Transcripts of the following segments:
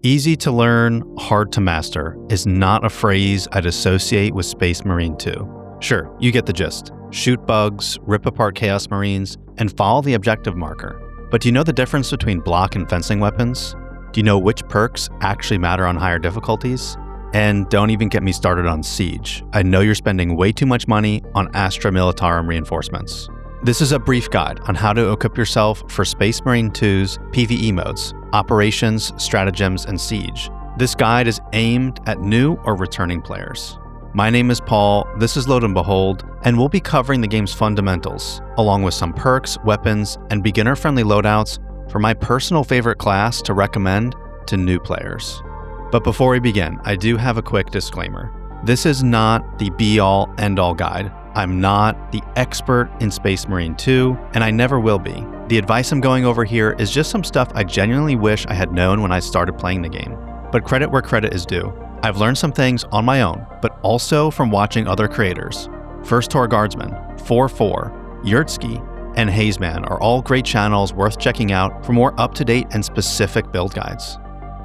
Easy to learn, hard to master is not a phrase I'd associate with Space Marine 2. Sure, you get the gist. Shoot bugs, rip apart Chaos Marines, and follow the objective marker. But do you know the difference between block and fencing weapons? Do you know which perks actually matter on higher difficulties? And don't even get me started on Siege. I know you're spending way too much money on Astra Militarum reinforcements. This is a brief guide on how to equip yourself for Space Marine 2's PVE modes, Operations, Stratagems, and Siege. This guide is aimed at new or returning players. My name is Paul, this is Load and Behold, and we'll be covering the game's fundamentals, along with some perks, weapons, and beginner-friendly loadouts for my personal favorite class to recommend to new players. But before we begin, I do have a quick disclaimer. This is not the be-all, end-all guide. I'm not the expert in Space Marine 2, and I never will be. The advice I'm going over here is just some stuff I genuinely wish I had known when I started playing the game. But credit where credit is due. I've learned some things on my own, but also from watching other creators. First Tour Guardsman, 4-4, Yurtsky, and Hazeman are all great channels worth checking out for more up-to-date and specific build guides.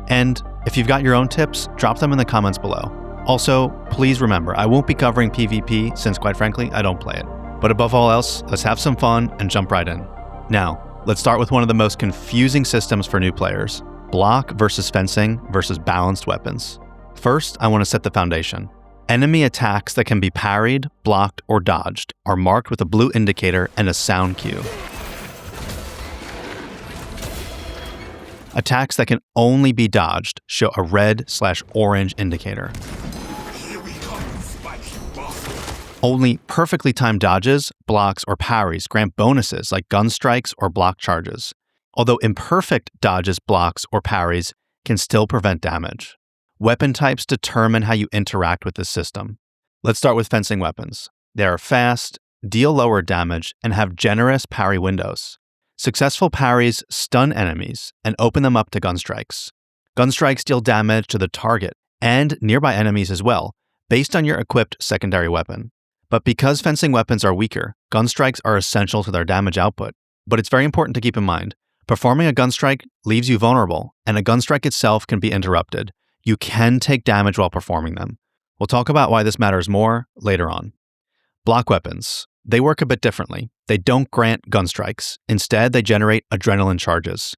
And if you've got your own tips, drop them in the comments below. Also, please remember, I won't be covering PvP since, quite frankly, I don't play it. But above all else, let's have some fun and jump right in. Now, let's start with one of the most confusing systems for new players: block versus fencing versus balanced weapons. First, I want to set the foundation. Enemy attacks that can be parried, blocked, or dodged are marked with a blue indicator and a sound cue. Attacks that can only be dodged show a red/orange indicator. Only perfectly timed dodges, blocks, or parries grant bonuses like gun strikes or block charges, although imperfect dodges, blocks, or parries can still prevent damage. Weapon types determine how you interact with this system. Let's start with fencing weapons. They are fast, deal lower damage, and have generous parry windows. Successful parries stun enemies and open them up to gun strikes. Gun strikes deal damage to the target and nearby enemies as well, based on your equipped secondary weapon. But because fencing weapons are weaker, gun strikes are essential to their damage output. But it's very important to keep in mind, performing a gun strike leaves you vulnerable, and a gun strike itself can be interrupted. You can take damage while performing them. We'll talk about why this matters more later on. Block weapons. They work a bit differently. They don't grant gun strikes. Instead, they generate adrenaline charges.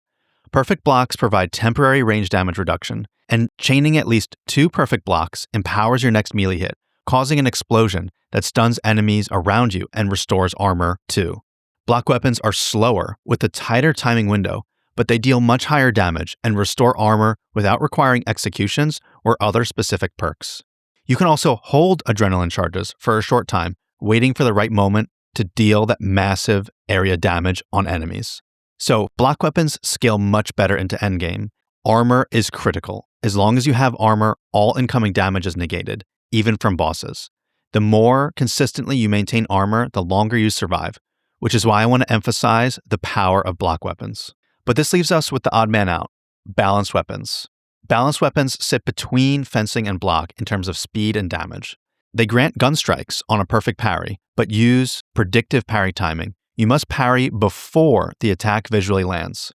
Perfect blocks provide temporary range damage reduction, and chaining at least 2 perfect blocks empowers your next melee hit, causing an explosion that stuns enemies around you and restores armor too. Block weapons are slower with a tighter timing window, but they deal much higher damage and restore armor without requiring executions or other specific perks. You can also hold adrenaline charges for a short time, waiting for the right moment to deal that massive area damage on enemies. So, block weapons scale much better into endgame. Armor is critical. As long as you have armor, all incoming damage is negated, even from bosses. The more consistently you maintain armor, the longer you survive, which is why I want to emphasize the power of block weapons. But this leaves us with the odd man out: balanced weapons. Balanced weapons sit between fencing and block in terms of speed and damage. They grant gun strikes on a perfect parry, but use predictive parry timing. You must parry before the attack visually lands.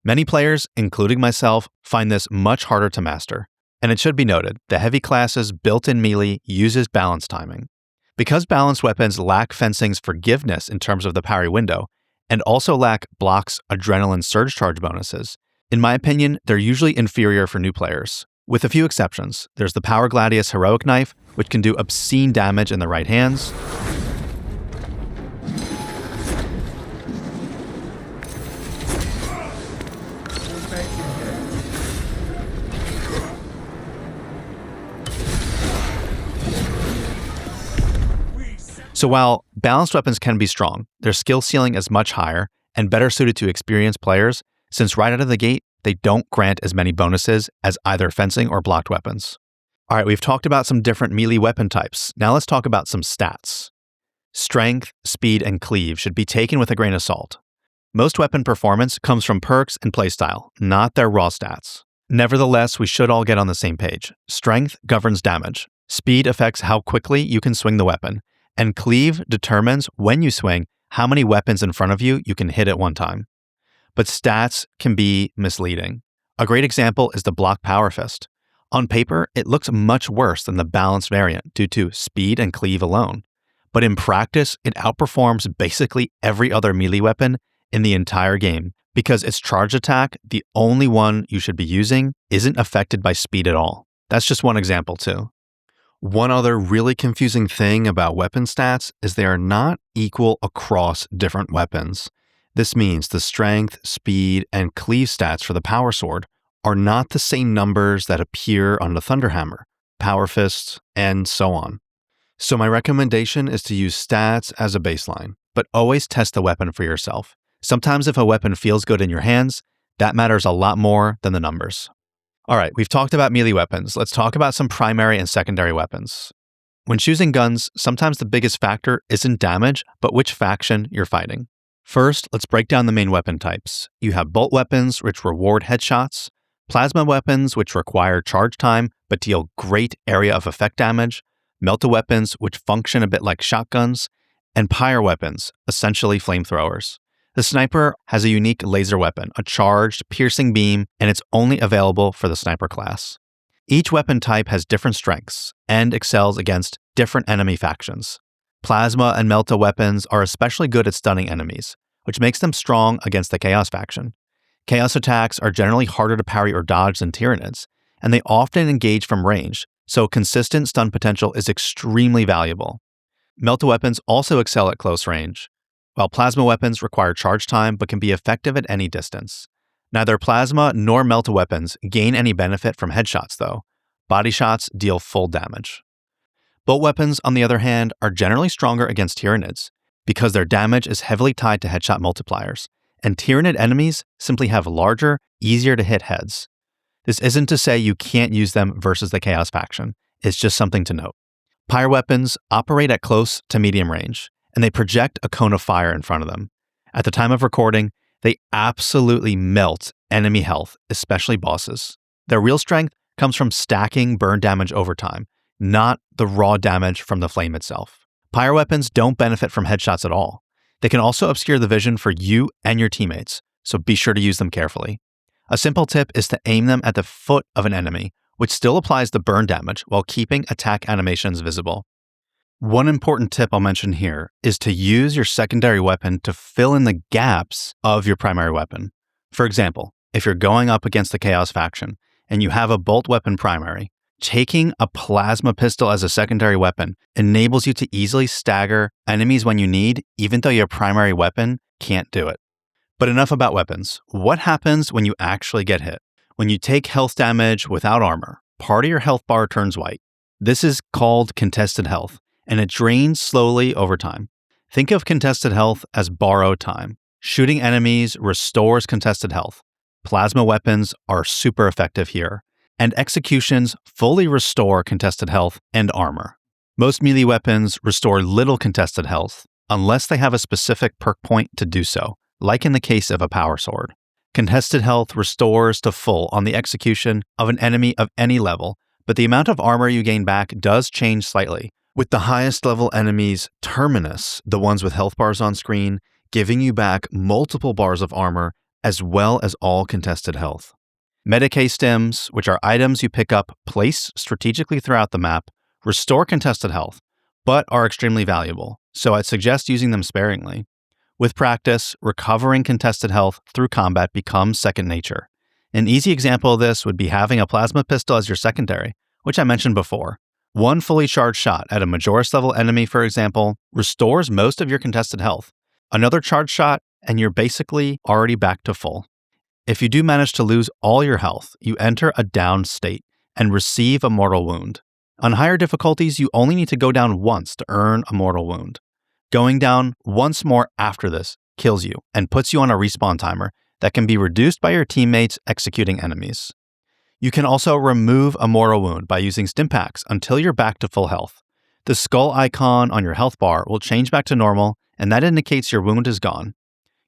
Many players, including myself, find this much harder to master. And it should be noted, the heavy class's built-in melee uses balance timing. Because balanced weapons lack fencing's forgiveness in terms of the parry window, and also lack block's adrenaline surge charge bonuses, in my opinion, they're usually inferior for new players. With a few exceptions, there's the Power Gladius Heroic Knife, which can do obscene damage in the right hands. So while balanced weapons can be strong, their skill ceiling is much higher and better suited to experienced players, since right out of the gate, they don't grant as many bonuses as either fencing or blocked weapons. All right, we've talked about some different melee weapon types. Now let's talk about some stats. Strength, speed, and cleave should be taken with a grain of salt. Most weapon performance comes from perks and playstyle, not their raw stats. Nevertheless, we should all get on the same page. Strength governs damage. Speed affects how quickly you can swing the weapon. And cleave determines when you swing how many weapons in front of you can hit at one time. But stats can be misleading. A great example is the block Power Fist. On paper, it looks much worse than the balanced variant due to speed and cleave alone. But in practice, it outperforms basically every other melee weapon in the entire game because its charge attack, the only one you should be using, isn't affected by speed at all. That's just one example too. One other really confusing thing about weapon stats is they are not equal across different weapons. This means the strength, speed, and cleave stats for the Power Sword are not the same numbers that appear on the Thunderhammer, Power Fist, and so on. So my recommendation is to use stats as a baseline, but always test the weapon for yourself. Sometimes if a weapon feels good in your hands, that matters a lot more than the numbers. All right, we've talked about melee weapons. Let's talk about some primary and secondary weapons. When choosing guns, sometimes the biggest factor isn't damage, but which faction you're fighting. First, let's break down the main weapon types. You have bolt weapons, which reward headshots, plasma weapons, which require charge time but deal great area of effect damage, melta weapons, which function a bit like shotguns, and pyre weapons, essentially flamethrowers. The sniper has a unique laser weapon, a charged, piercing beam, and it's only available for the sniper class. Each weapon type has different strengths and excels against different enemy factions. Plasma and melta weapons are especially good at stunning enemies, which makes them strong against the Chaos faction. Chaos attacks are generally harder to parry or dodge than Tyranids, and they often engage from range, so consistent stun potential is extremely valuable. Melta weapons also excel at close range, while plasma weapons require charge time but can be effective at any distance. Neither plasma nor melta weapons gain any benefit from headshots though. Body shots deal full damage. Bolt weapons, on the other hand, are generally stronger against Tyranids because their damage is heavily tied to headshot multipliers, and Tyranid enemies simply have larger, easier to hit heads. This isn't to say you can't use them versus the Chaos faction, it's just something to note. Pyre weapons operate at close to medium range, and they project a cone of fire in front of them. At the time of recording, they absolutely melt enemy health, especially bosses. Their real strength comes from stacking burn damage over time, not the raw damage from the flame itself. Pyre weapons don't benefit from headshots at all. They can also obscure the vision for you and your teammates, so be sure to use them carefully. A simple tip is to aim them at the foot of an enemy, which still applies the burn damage while keeping attack animations visible. One important tip I'll mention here is to use your secondary weapon to fill in the gaps of your primary weapon. For example, if you're going up against the Chaos faction and you have a bolt weapon primary, taking a plasma pistol as a secondary weapon enables you to easily stagger enemies when you need, even though your primary weapon can't do it. But enough about weapons. What happens when you actually get hit? When you take health damage without armor, part of your health bar turns white. This is called contested health, and it drains slowly over time. Think of contested health as borrowed time. Shooting enemies restores contested health. Plasma weapons are super effective here, and executions fully restore contested health and armor. Most melee weapons restore little contested health, unless they have a specific perk point to do so, like in the case of a power sword. Contested health restores to full on the execution of an enemy of any level, but the amount of armor you gain back does change slightly, with the highest level enemies, Terminus, the ones with health bars on screen, giving you back multiple bars of armor as well as all contested health. Medicae stems, which are items you pick up placed strategically throughout the map, restore contested health, but are extremely valuable, so I'd suggest using them sparingly. With practice, recovering contested health through combat becomes second nature. An easy example of this would be having a plasma pistol as your secondary, which I mentioned before. One fully charged shot at a Majoris level enemy, for example, restores most of your contested health. Another charged shot, and you're basically already back to full. If you do manage to lose all your health, you enter a down state and receive a mortal wound. On higher difficulties, you only need to go down once to earn a mortal wound. Going down once more after this kills you and puts you on a respawn timer that can be reduced by your teammates executing enemies. You can also remove a mortal wound by using stimpaks until you're back to full health. The skull icon on your health bar will change back to normal, and that indicates your wound is gone.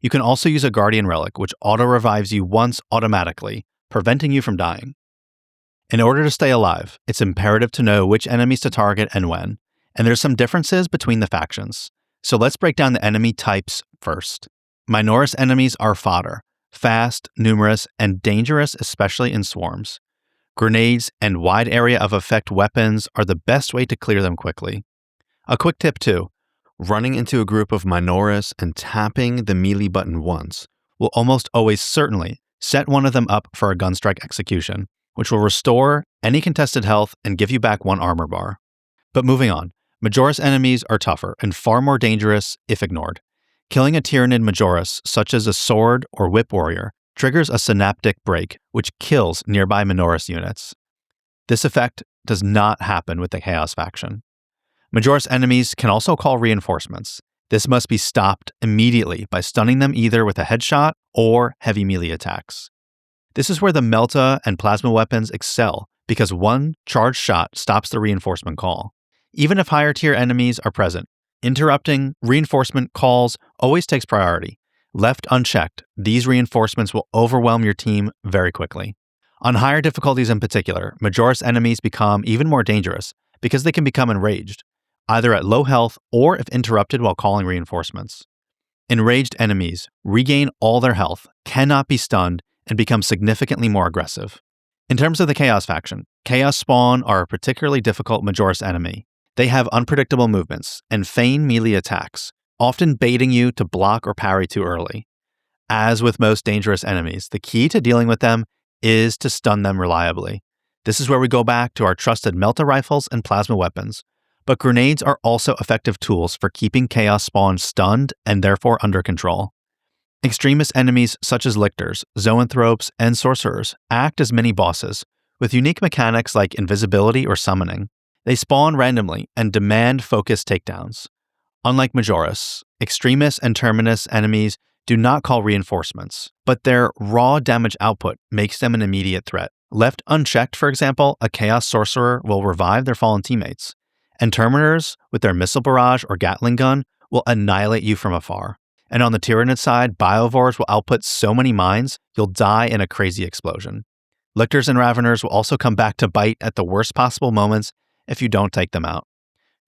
You can also use a guardian relic, which auto-revives you once automatically, preventing you from dying. In order to stay alive, it's imperative to know which enemies to target and when, and there's some differences between the factions. So let's break down the enemy types first. Minoris enemies are fodder. Fast, numerous, and dangerous, especially in swarms. Grenades and wide area of effect weapons are the best way to clear them quickly. A quick tip too, running into a group of Minoris and tapping the melee button once will almost always certainly set one of them up for a gunstrike execution, which will restore any contested health and give you back 1 armor bar. But moving on, Majoris enemies are tougher and far more dangerous if ignored. Killing a Tyranid Majoris, such as a sword or whip warrior, triggers a synaptic break, which kills nearby Minoris units. This effect does not happen with the Chaos faction. Majoris enemies can also call reinforcements. This must be stopped immediately by stunning them either with a headshot or heavy melee attacks. This is where the melta and plasma weapons excel, because 1 charged shot stops the reinforcement call. Even if higher tier enemies are present, interrupting reinforcement calls always takes priority. Left unchecked, these reinforcements will overwhelm your team very quickly. On higher difficulties in particular, Majoris enemies become even more dangerous because they can become enraged, either at low health or if interrupted while calling reinforcements. Enraged enemies regain all their health, cannot be stunned, and become significantly more aggressive. In terms of the Chaos faction, Chaos Spawn are a particularly difficult Majoris enemy. They have unpredictable movements and feign melee attacks, often baiting you to block or parry too early. As with most dangerous enemies, the key to dealing with them is to stun them reliably. This is where we go back to our trusted melta rifles and plasma weapons, but grenades are also effective tools for keeping Chaos Spawn stunned and therefore under control. Extremist enemies such as lictors, zoanthropes, and sorcerers act as mini-bosses, with unique mechanics like invisibility or summoning. They spawn randomly and demand focused takedowns. Unlike Majoris, Extremists and Terminus enemies do not call reinforcements, but their raw damage output makes them an immediate threat. Left unchecked, for example, a Chaos Sorcerer will revive their fallen teammates, and Terminators, with their missile barrage or Gatling gun, will annihilate you from afar. And on the Tyranid side, Biovores will output so many mines, you'll die in a crazy explosion. Lictors and Raveners will also come back to bite at the worst possible moments if you don't take them out.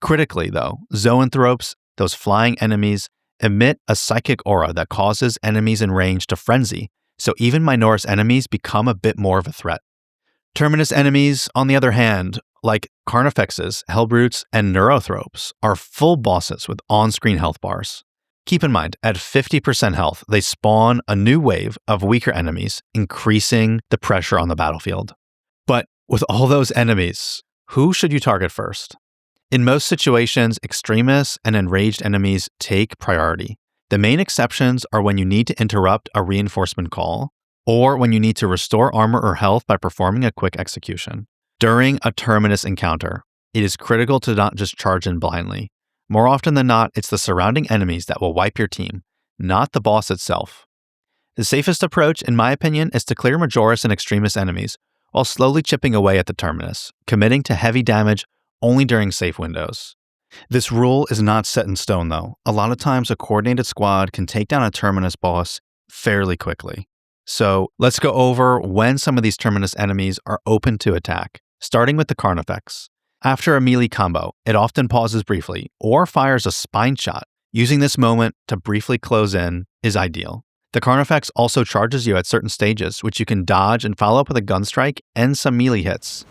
Critically, though, Zoanthropes, those flying enemies, emit a psychic aura that causes enemies in range to frenzy, so even Minoris enemies become a bit more of a threat. Terminus enemies, on the other hand, like Carnifexes, Hellbrutes, and Neurothropes, are full bosses with on-screen health bars. Keep in mind, at 50% health, they spawn a new wave of weaker enemies, increasing the pressure on the battlefield. But with all those enemies, who should you target first? In most situations, extremists and enraged enemies take priority. The main exceptions are when you need to interrupt a reinforcement call, or when you need to restore armor or health by performing a quick execution. During a Terminus encounter, it is critical to not just charge in blindly. More often than not, it's the surrounding enemies that will wipe your team, not the boss itself. The safest approach, in my opinion, is to clear Majoris and Extremist enemies while slowly chipping away at the Terminus, committing to heavy damage only during safe windows. This rule is not set in stone, though. A lot of times, a coordinated squad can take down a Terminus boss fairly quickly. So let's go over when some of these Terminus enemies are open to attack, starting with the Carnifex. After a melee combo, it often pauses briefly or fires a spine shot. Using this moment to briefly close in is ideal. The Carnifex also charges you at certain stages, which you can dodge and follow up with a gun strike and some melee hits.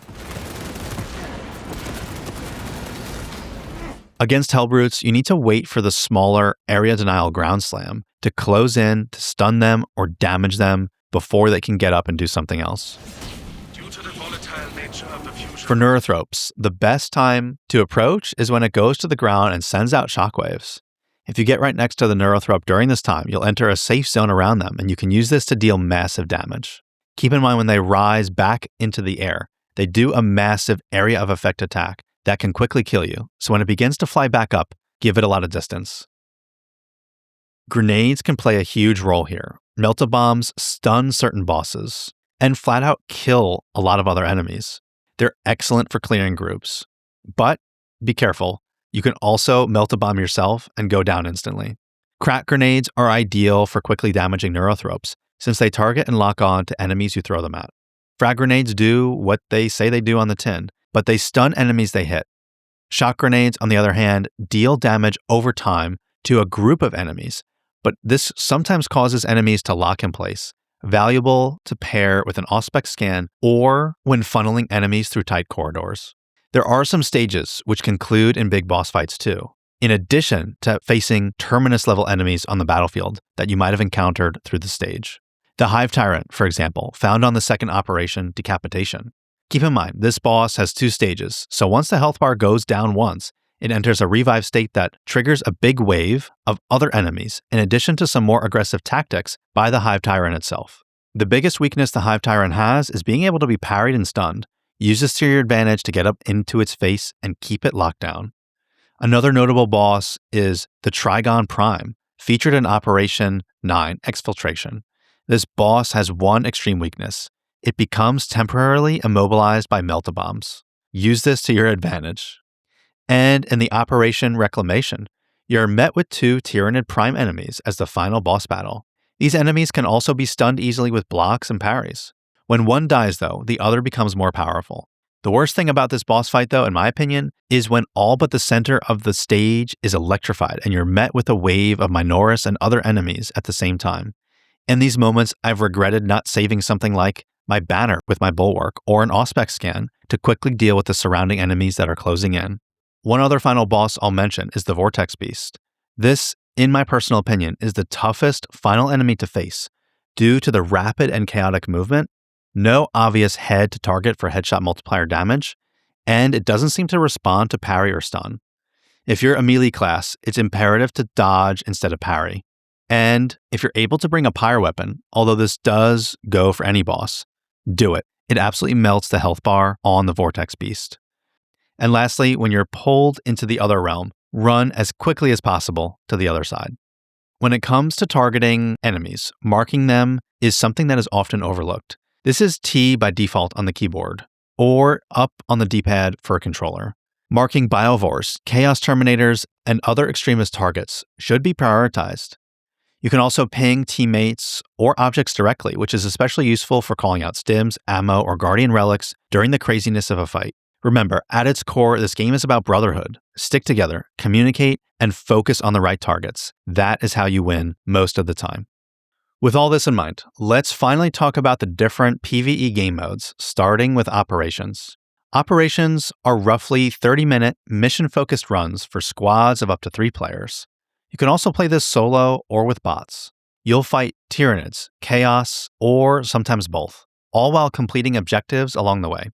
Against Hellbrutes, you need to wait for the smaller area denial ground slam to close in, to stun them or damage them before they can get up and do something else. For Neurothropes, the best time to approach is when it goes to the ground and sends out shockwaves. If you get right next to the Neurothrope during this time, you'll enter a safe zone around them, and you can use this to deal massive damage. Keep in mind when they rise back into the air, they do a massive area of effect attack that can quickly kill you, so when it begins to fly back up, give it a lot of distance. Grenades can play a huge role here. Melta bombs stun certain bosses, and flat out kill a lot of other enemies. They're excellent for clearing groups, but be careful. You can also melta bomb yourself and go down instantly. Crack grenades are ideal for quickly damaging Neurothropes, since they target and lock on to enemies you throw them at. Frag grenades do what they say they do on the tin, but they stun enemies they hit. Shock grenades, on the other hand, deal damage over time to a group of enemies, but this sometimes causes enemies to lock in place, valuable to pair with an Auspex scan or when funneling enemies through tight corridors. There are some stages which conclude in big boss fights too, in addition to facing Terminus level enemies on the battlefield that you might have encountered through the stage. The Hive Tyrant, for example, found on the second operation, Decapitation. Keep in mind, this boss has 2 stages, so once the health bar goes down once, it enters a revive state that triggers a big wave of other enemies, in addition to some more aggressive tactics by the Hive Tyrant itself. The biggest weakness the Hive Tyrant has is being able to be parried and stunned. Use this to your advantage to get up into its face and keep it locked down. Another notable boss is the Trigon Prime, featured in Operation 9 Exfiltration. This boss has one extreme weakness. It becomes temporarily immobilized by melta bombs. Use this to your advantage. And in the Operation Reclamation, you're met with 2 Tyranid Prime enemies as the final boss battle. These enemies can also be stunned easily with blocks and parries. When one dies, though, the other becomes more powerful. The worst thing about this boss fight, though, in my opinion, is when all but the center of the stage is electrified and you're met with a wave of Minoris and other enemies at the same time. In these moments, I've regretted not saving something like my banner with my Bulwark or an Auspex scan to quickly deal with the surrounding enemies that are closing in. One other final boss I'll mention is the Vortex Beast. This, in my personal opinion, is the toughest final enemy to face due to the rapid and chaotic movement, no obvious head to target for headshot multiplier damage, and it doesn't seem to respond to parry or stun. If you're a melee class, it's imperative to dodge instead of parry. And if you're able to bring a pyre weapon, although this does go for any boss, do it. It absolutely melts the health bar on the Vortex Beast. And lastly, when you're pulled into the other realm, run as quickly as possible to the other side. When it comes to targeting enemies, marking them is something that is often overlooked. This is T by default on the keyboard, or up on the D-pad for a controller. Marking Biovores, Chaos Terminators, and other extremist targets should be prioritized. You can also ping teammates or objects directly, which is especially useful for calling out stims, ammo, or guardian relics during the craziness of a fight. Remember, at its core, this game is about brotherhood. Stick together, communicate, and focus on the right targets. That is how you win most of the time. With all this in mind, let's finally talk about the different PvE game modes, starting with Operations. Operations are roughly 30-minute, mission-focused runs for squads of up to 3 players. You can also play this solo or with bots. You'll fight Tyranids, Chaos, or sometimes both, all while completing objectives along the way.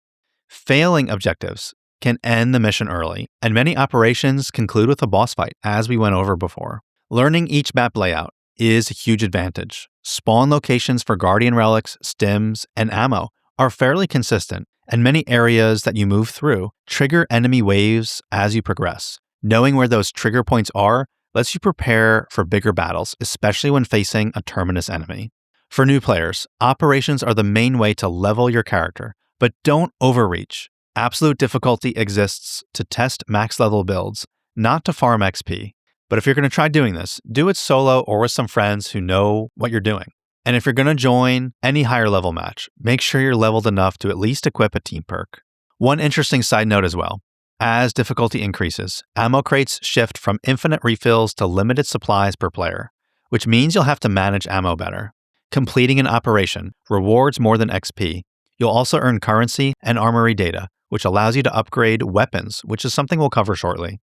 Failing objectives can end the mission early, and many operations conclude with a boss fight, as we went over before. Learning each map layout is a huge advantage. Spawn locations for guardian relics, stims, and ammo are fairly consistent, and many areas that you move through trigger enemy waves as you progress. Knowing where those trigger points are lets you prepare for bigger battles, especially when facing a Terminus enemy. For new players, operations are the main way to level your character, but don't overreach. Absolute difficulty exists to test max level builds, not to farm XP. But if you're going to try doing this, do it solo or with some friends who know what you're doing. And if you're going to join any higher level match, make sure you're leveled enough to at least equip a team perk. One interesting side note as well. As difficulty increases, ammo crates shift from infinite refills to limited supplies per player, which means you'll have to manage ammo better. Completing an operation rewards more than XP. You'll also earn currency and armory data, which allows you to upgrade weapons, which is something we'll cover shortly.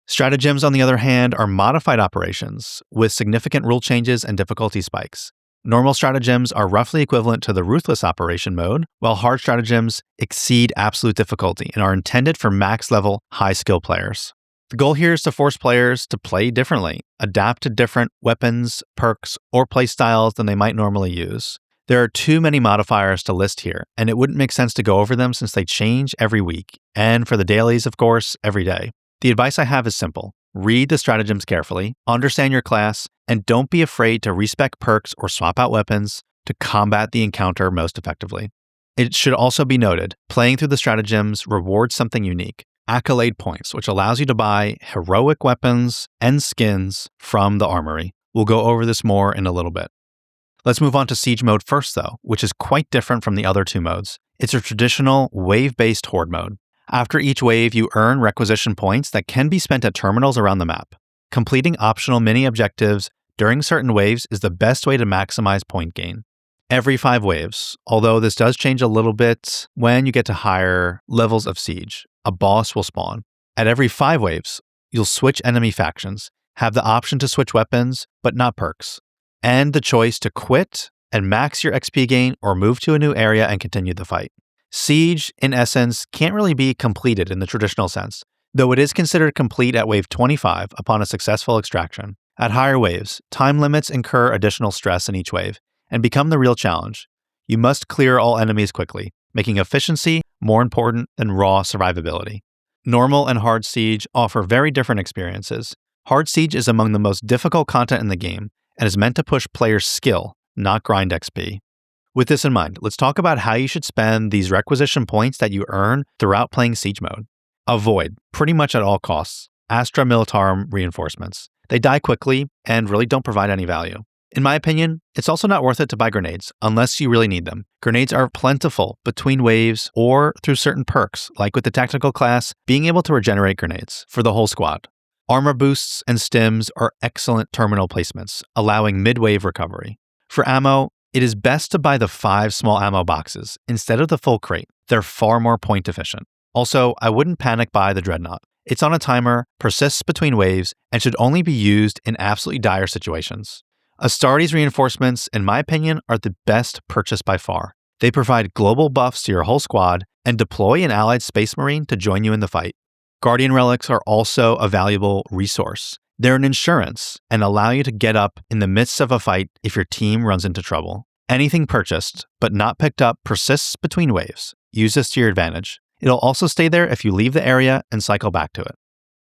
Stratagems, on the other hand, are modified operations with significant rule changes and difficulty spikes. Normal stratagems are roughly equivalent to the Ruthless operation mode, while hard stratagems exceed absolute difficulty and are intended for max-level, high-skill players. The goal here is to force players to play differently, adapt to different weapons, perks, or playstyles than they might normally use. There are too many modifiers to list here, and it wouldn't make sense to go over them since they change every week, and for the dailies, of course, every day. The advice I have is simple. Read the stratagems carefully, understand your class, and don't be afraid to respec perks or swap out weapons to combat the encounter most effectively. It should also be noted, playing through the stratagems rewards something unique, accolade points, which allows you to buy heroic weapons and skins from the armory. We'll go over this more in a little bit. Let's move on to Siege mode first though, which is quite different from the other 2 modes. It's a traditional wave-based horde mode. After each wave, you earn requisition points that can be spent at terminals around the map. Completing optional mini objectives during certain waves is the best way to maximize point gain. Every 5 waves, although this does change a little bit when you get to higher levels of siege. A boss will spawn. At every 5 waves, you'll switch enemy factions, have the option to switch weapons, but not perks, and the choice to quit and max your XP gain or move to a new area and continue the fight. Siege, in essence, can't really be completed in the traditional sense, though it is considered complete at wave 25 upon a successful extraction. At higher waves, time limits incur additional stress in each wave and become the real challenge. You must clear all enemies quickly, making efficiency more important than raw survivability. Normal and hard siege offer very different experiences. Hard siege is among the most difficult content in the game and is meant to push players' skill, not grind XP. With this in mind, let's talk about how you should spend these requisition points that you earn throughout playing siege mode. Avoid, pretty much at all costs, Astra Militarum reinforcements. They die quickly and really don't provide any value. In my opinion, it's also not worth it to buy grenades unless you really need them. Grenades are plentiful between waves or through certain perks, like with the tactical class, being able to regenerate grenades for the whole squad. Armor boosts and stims are excellent terminal placements, allowing mid-wave recovery. For ammo, it is best to buy the 5 small ammo boxes instead of the full crate. They're far more point efficient. Also, I wouldn't panic buy the Dreadnought. It's on a timer, persists between waves, and should only be used in absolutely dire situations. Astartes reinforcements, in my opinion, are the best purchase by far. They provide global buffs to your whole squad and deploy an allied Space Marine to join you in the fight. Guardian relics are also a valuable resource. They're an insurance and allow you to get up in the midst of a fight if your team runs into trouble. Anything purchased but not picked up persists between waves. Use this to your advantage. It'll also stay there if you leave the area and cycle back to it.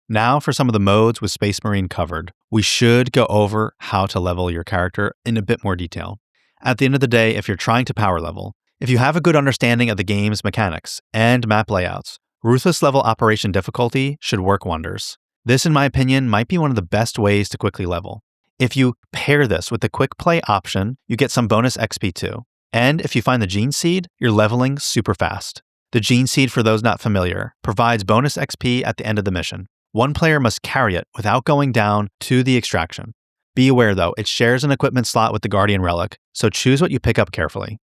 Now for some of the modes with Space Marine covered. We should go over how to level your character in a bit more detail. At the end of the day, if you're trying to power level, if you have a good understanding of the game's mechanics and map layouts, Ruthless level operation difficulty should work wonders. This, in my opinion, might be one of the best ways to quickly level. If you pair this with the quick play option, you get some bonus XP too. And if you find the Gene Seed, you're leveling super fast. The Gene Seed, for those not familiar, provides bonus XP at the end of the mission. One player must carry it without going down to the extraction. Be aware though, it shares an equipment slot with the Guardian Relic, so choose what you pick up carefully.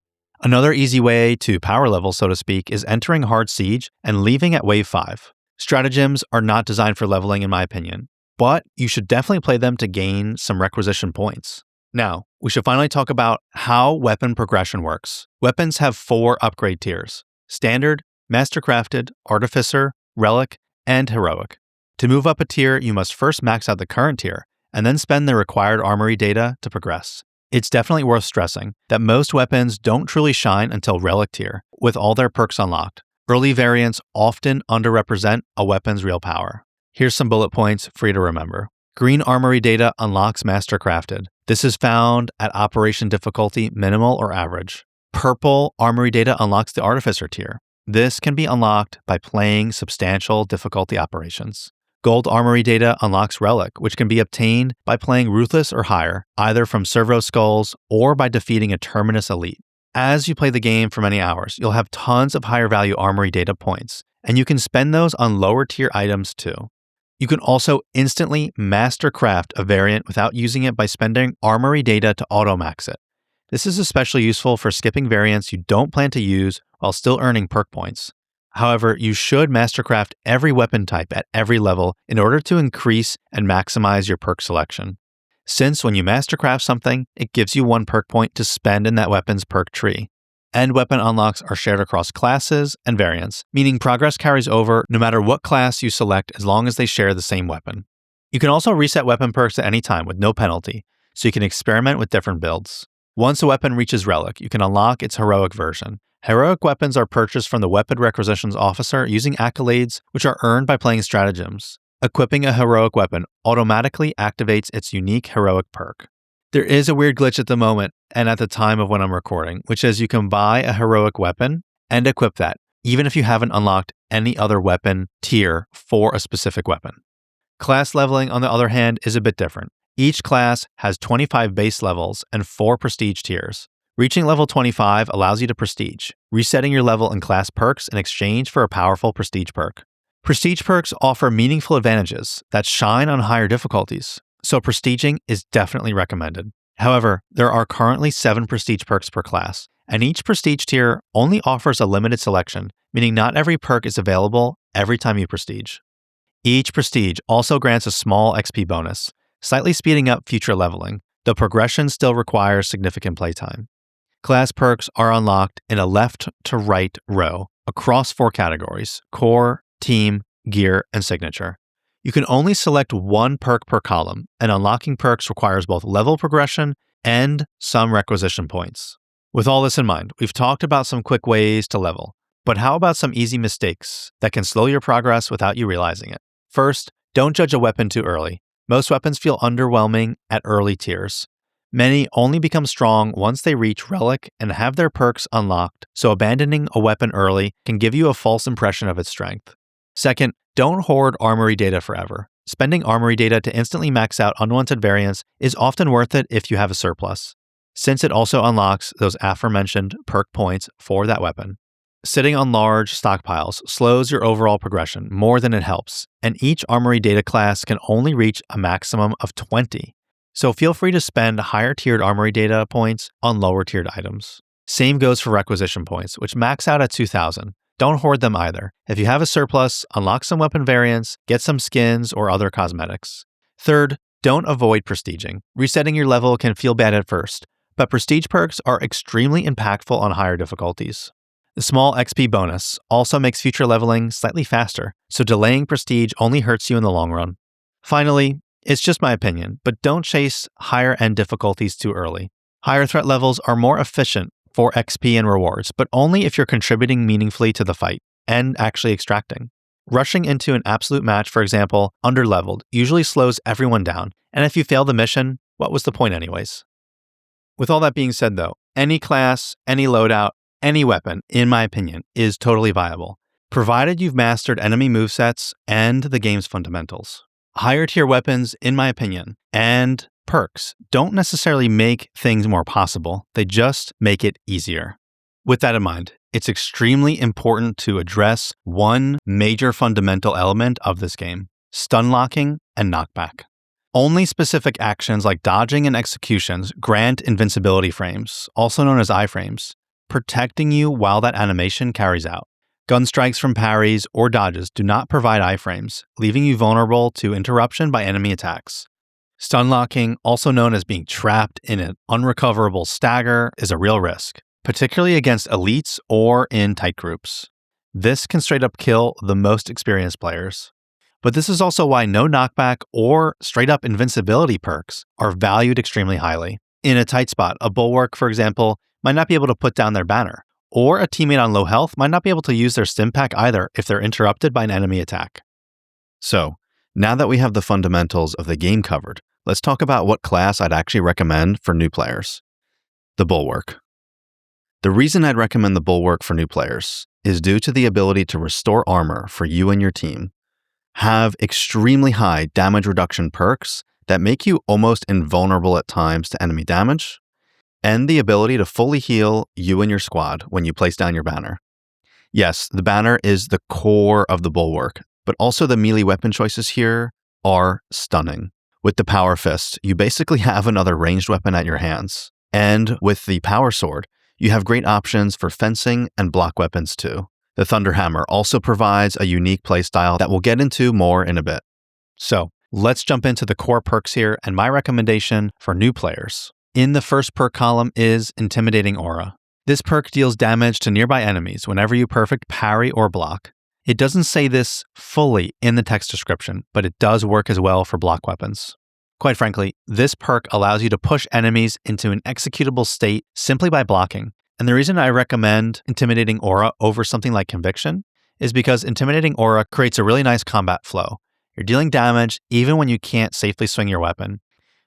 Another easy way to power level, so to speak, is entering Hard Siege and leaving at Wave 5. Stratagems are not designed for leveling in my opinion, but you should definitely play them to gain some requisition points. Now, we should finally talk about how weapon progression works. Weapons have 4 upgrade tiers: Standard, Mastercrafted, Artificer, Relic, and Heroic. To move up a tier, you must first max out the current tier, and then spend the required armory data to progress. It's definitely worth stressing that most weapons don't truly shine until Relic tier, with all their perks unlocked. Early variants often underrepresent a weapon's real power. Here's some bullet points for you to remember. Green armory data unlocks Mastercrafted. This is found at operation difficulty minimal or average. Purple armory data unlocks the Artificer tier. This can be unlocked by playing substantial difficulty operations. Gold armory data unlocks Relic, which can be obtained by playing Ruthless or higher, either from Servo Skulls or by defeating a Terminus elite. As you play the game for many hours, you'll have tons of higher value armory data points, and you can spend those on lower tier items too. You can also instantly mastercraft a variant without using it by spending armory data to auto-max it. This is especially useful for skipping variants you don't plan to use while still earning perk points. However, you should mastercraft every weapon type at every level in order to increase and maximize your perk selection. Since when you mastercraft something, it gives you 1 perk point to spend in that weapon's perk tree. And weapon unlocks are shared across classes and variants, meaning progress carries over no matter what class you select as long as they share the same weapon. You can also reset weapon perks at any time with no penalty, so you can experiment with different builds. Once a weapon reaches Relic, you can unlock its heroic version. Heroic weapons are purchased from the Weapon Requisitions Officer using accolades, which are earned by playing stratagems. Equipping a heroic weapon automatically activates its unique heroic perk. There is a weird glitch at the moment and at the time of when I'm recording, which is you can buy a heroic weapon and equip that, even if you haven't unlocked any other weapon tier for a specific weapon. Class leveling, on the other hand, is a bit different. Each class has 25 base levels and 4 prestige tiers. Reaching level 25 allows you to prestige, resetting your level and class perks in exchange for a powerful prestige perk. Prestige perks offer meaningful advantages that shine on higher difficulties, so prestiging is definitely recommended. However, there are currently 7 prestige perks per class, and each prestige tier only offers a limited selection, meaning not every perk is available every time you prestige. Each prestige also grants a small XP bonus, slightly speeding up future leveling, though progression still requires significant playtime. Class perks are unlocked in a left to right row across 4 categories: core, team, gear, and signature. You can only select 1 perk per column, and unlocking perks requires both level progression and some requisition points. With all this in mind, we've talked about some quick ways to level, but how about some easy mistakes that can slow your progress without you realizing it? First, don't judge a weapon too early. Most weapons feel underwhelming at early tiers. Many only become strong once they reach Relic and have their perks unlocked, so abandoning a weapon early can give you a false impression of its strength. Second, don't hoard armory data forever. Spending armory data to instantly max out unwanted variants is often worth it if you have a surplus, since it also unlocks those aforementioned perk points for that weapon. Sitting on large stockpiles slows your overall progression more than it helps, and each armory data class can only reach a maximum of 20. So feel free to spend higher tiered armory data points on lower tiered items. Same goes for requisition points, which max out at 2,000. Don't hoard them either. If you have a surplus, unlock some weapon variants, get some skins or other cosmetics. Third, don't avoid prestiging. Resetting your level can feel bad at first, but prestige perks are extremely impactful on higher difficulties. The small XP bonus also makes future leveling slightly faster, so delaying prestige only hurts you in the long run. Finally, it's just my opinion, but don't chase higher end difficulties too early. Higher threat levels are more efficient for XP and rewards, but only if you're contributing meaningfully to the fight and actually extracting. Rushing into an absolute match, for example, underleveled, usually slows everyone down, and if you fail the mission, what was the point anyways? With all that being said though, any class, any loadout, any weapon, in my opinion, is totally viable, provided you've mastered enemy movesets and the game's fundamentals. Higher tier weapons, in my opinion, and perks don't necessarily make things more possible, they just make it easier. With that in mind, it's extremely important to address one major fundamental element of this game: stun locking and knockback. Only specific actions like dodging and executions grant invincibility frames, also known as iframes, protecting you while that animation carries out. Gun strikes from parries or dodges do not provide iframes, leaving you vulnerable to interruption by enemy attacks. Stun locking, also known as being trapped in an unrecoverable stagger, is a real risk, particularly against elites or in tight groups. This can straight up kill the most experienced players. But this is also why no knockback or straight up invincibility perks are valued extremely highly. In a tight spot, a Bulwark, for example, might not be able to put down their banner, or a teammate on low health might not be able to use their stim pack either if they're interrupted by an enemy attack. So, now that we have the fundamentals of the game covered, let's talk about what class I'd actually recommend for new players. The Bulwark. The reason I'd recommend the Bulwark for new players is due to the ability to restore armor for you and your team, have extremely high damage reduction perks that make you almost invulnerable at times to enemy damage, and the ability to fully heal you and your squad when you place down your banner. Yes, the banner is the core of the Bulwark, but also the melee weapon choices here are stunning. With the Power Fist, you basically have another ranged weapon at your hands. And with the Power Sword, you have great options for fencing and block weapons too. The Thunder Hammer also provides a unique playstyle that we'll get into more in a bit. So, let's jump into the core perks here and my recommendation for new players. In the first perk column is Intimidating Aura. This perk deals damage to nearby enemies whenever you perfect parry or block. It doesn't say this fully in the text description, but it does work as well for block weapons. Quite frankly, this perk allows you to push enemies into an executable state simply by blocking. And the reason I recommend Intimidating Aura over something like Conviction is because Intimidating Aura creates a really nice combat flow. You're dealing damage even when you can't safely swing your weapon.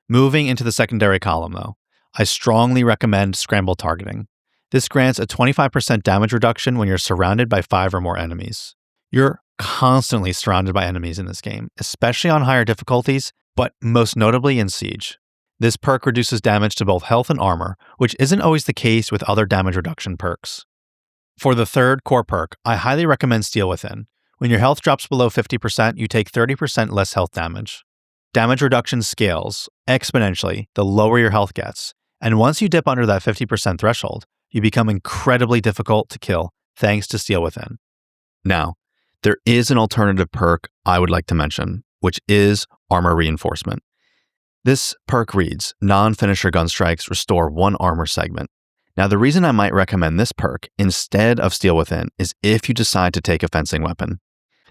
Moving into the secondary column though, I strongly recommend Scramble Targeting. This grants a 25% damage reduction when you're surrounded by 5 or more enemies. You're constantly surrounded by enemies in this game, especially on higher difficulties, but most notably in Siege. This perk reduces damage to both health and armor, which isn't always the case with other damage reduction perks. For the third core perk, I highly recommend Steel Within. When your health drops below 50%, you take 30% less health damage. Damage reduction scales exponentially the lower your health gets, and once you dip under that 50% threshold, you become incredibly difficult to kill thanks to Steel Within. Now, there is an alternative perk I would like to mention, which is Armor Reinforcement. This perk reads, non-finisher gun strikes restore 1 armor segment. Now, the reason I might recommend this perk instead of Steel Within is if you decide to take a fencing weapon.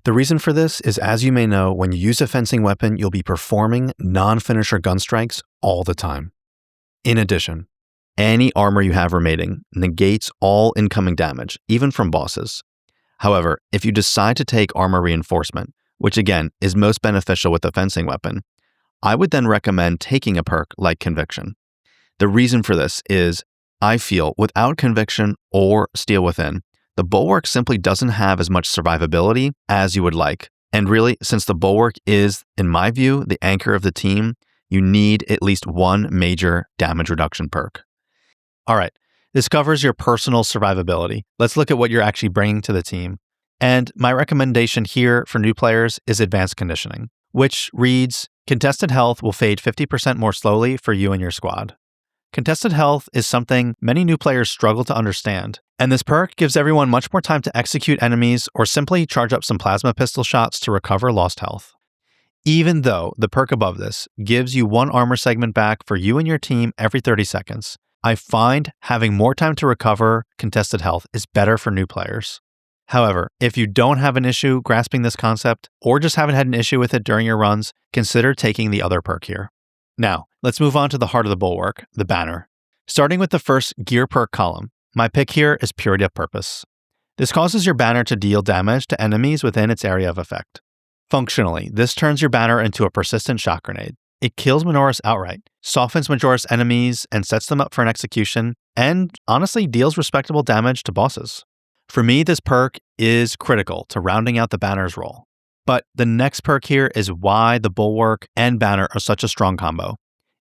The reason for this is, as you may know, when you use a fencing weapon, you'll be performing non-finisher gun strikes all the time. In addition, any armor you have remaining negates all incoming damage, even from bosses. However, if you decide to take Armor Reinforcement, which again is most beneficial with a fencing weapon, I would then recommend taking a perk like Conviction. The reason for this is, I feel without Conviction or Steel Within, the Bulwark simply doesn't have as much survivability as you would like. And really, since the Bulwark is, in my view, the anchor of the team, you need at least one major damage reduction perk. All right, this covers your personal survivability. Let's look at what you're actually bringing to the team. And my recommendation here for new players is Advanced Conditioning, which reads, contested health will fade 50% more slowly for you and your squad. Contested health is something many new players struggle to understand, and this perk gives everyone much more time to execute enemies or simply charge up some plasma pistol shots to recover lost health. Even though the perk above this gives you 1 armor segment back for you and your team every 30 seconds, I find having more time to recover contested health is better for new players. However, if you don't have an issue grasping this concept, or just haven't had an issue with it during your runs, consider taking the other perk here. Now, let's move on to the heart of the Bulwark, the banner. Starting with the first gear perk column, my pick here is Purity of Purpose. This causes your banner to deal damage to enemies within its area of effect. Functionally, this turns your banner into a persistent shock grenade. It kills Minoris outright, softens Majoris enemies and sets them up for an execution, and honestly deals respectable damage to bosses. For me, this perk is critical to rounding out the banner's role. But the next perk here is why the Bulwark and banner are such a strong combo.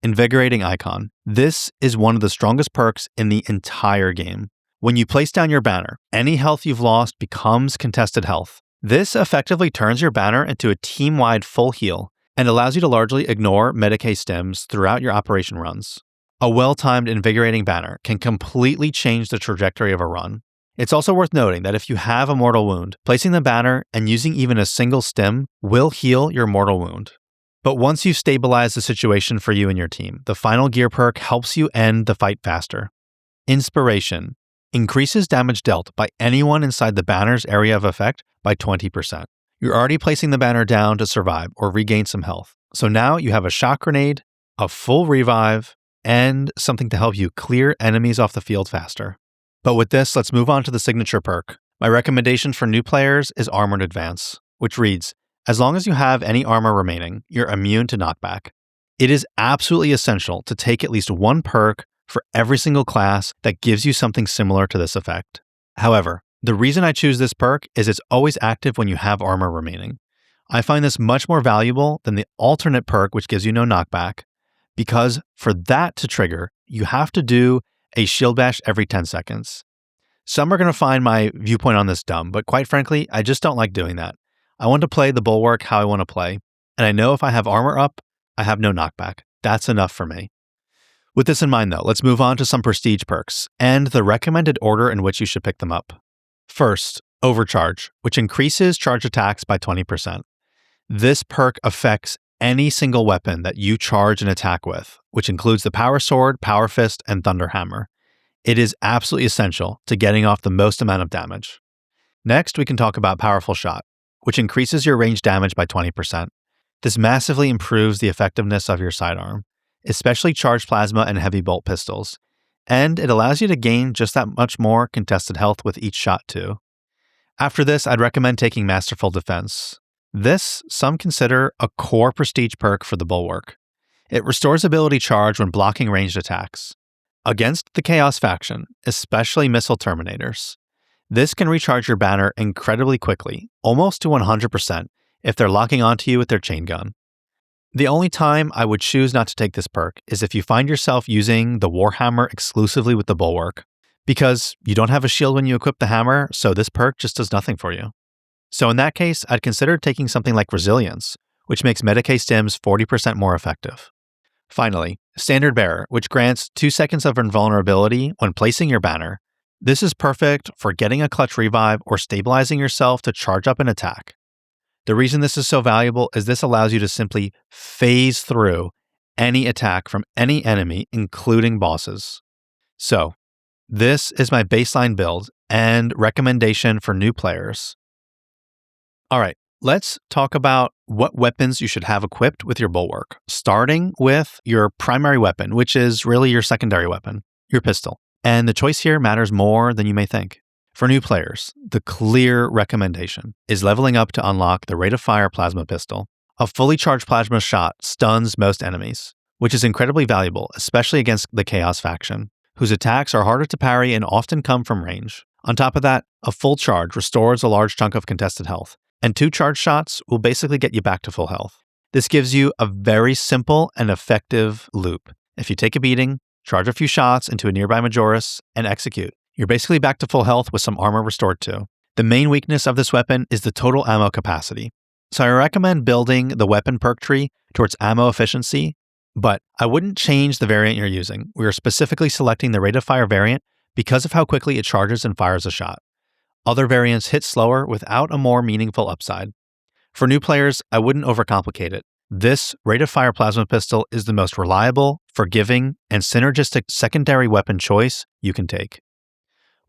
Invigorating Icon. This is one of the strongest perks in the entire game. When you place down your banner, any health you've lost becomes contested health. This effectively turns your banner into a team-wide full heal and allows you to largely ignore Medicae stims throughout your operation runs. A well-timed Invigorating banner can completely change the trajectory of a run. It's also worth noting that if you have a mortal wound, placing the banner and using even a single stim will heal your mortal wound. But once you've stabilized the situation for you and your team, the final gear perk helps you end the fight faster. Inspiration increases damage dealt by anyone inside the banner's area of effect by 20%. You're already placing the banner down to survive or regain some health. So now you have a shock grenade, a full revive, and something to help you clear enemies off the field faster. But with this, let's move on to the signature perk. My recommendation for new players is Armored Advance, which reads, as long as you have any armor remaining, you're immune to knockback. It is absolutely essential to take at least 1 perk for every single class that gives you something similar to this effect. However, the reason I choose this perk is it's always active when you have armor remaining. I find this much more valuable than the alternate perk which gives you no knockback, because for that to trigger, you have to do a shield bash every 10 seconds. Some are going to find my viewpoint on this dumb, but quite frankly, I just don't like doing that. I want to play the Bulwark how I want to play, and I know if I have armor up, I have no knockback. That's enough for me. With this in mind though, let's move on to some prestige perks, and the recommended order in which you should pick them up. First, Overcharge, which increases charge attacks by 20%. This perk affects any single weapon that you charge an attack with, which includes the Power Sword, Power Fist, and Thunder Hammer. It is absolutely essential to getting off the most amount of damage. Next, we can talk about Powerful Shot, which increases your range damage by 20%. This massively improves the effectiveness of your sidearm, especially charged plasma and heavy bolt pistols, and it allows you to gain just that much more contested health with each shot too. After this, I'd recommend taking Masterful Defense. This, some consider a core prestige perk for the Bulwark. It restores ability charge when blocking ranged attacks. Against the Chaos faction, especially Missile Terminators, this can recharge your banner incredibly quickly, almost to 100%, if they're locking onto you with their chain gun. The only time I would choose not to take this perk is if you find yourself using the Warhammer exclusively with the Bulwark, because you don't have a shield when you equip the hammer, so this perk just does nothing for you. So in that case, I'd consider taking something like Resilience, which makes Medicae stims 40% more effective. Finally, Standard Bearer, which grants 2 seconds of invulnerability when placing your banner. This is perfect for getting a clutch revive or stabilizing yourself to charge up an attack. The reason this is so valuable is this allows you to simply phase through any attack from any enemy, including bosses. So, this is my baseline build and recommendation for new players. All right, let's talk about what weapons you should have equipped with your Bulwark, starting with your primary weapon, which is really your secondary weapon, your pistol. And the choice here matters more than you may think. For new players, the clear recommendation is leveling up to unlock the Rate of Fire Plasma Pistol. A fully charged plasma shot stuns most enemies, which is incredibly valuable, especially against the Chaos faction, whose attacks are harder to parry and often come from range. On top of that, a full charge restores a large chunk of contested health, and 2 charge shots will basically get you back to full health. This gives you a very simple and effective loop. If you take a beating, charge a few shots into a nearby Majoris, and execute. You're basically back to full health with some armor restored too. The main weakness of this weapon is the total ammo capacity. So I recommend building the weapon perk tree towards ammo efficiency, but I wouldn't change the variant you're using. We are specifically selecting the Rate of Fire variant because of how quickly it charges and fires a shot. Other variants hit slower without a more meaningful upside. For new players, I wouldn't overcomplicate it. This Rate of Fire Plasma Pistol is the most reliable, forgiving, and synergistic secondary weapon choice you can take.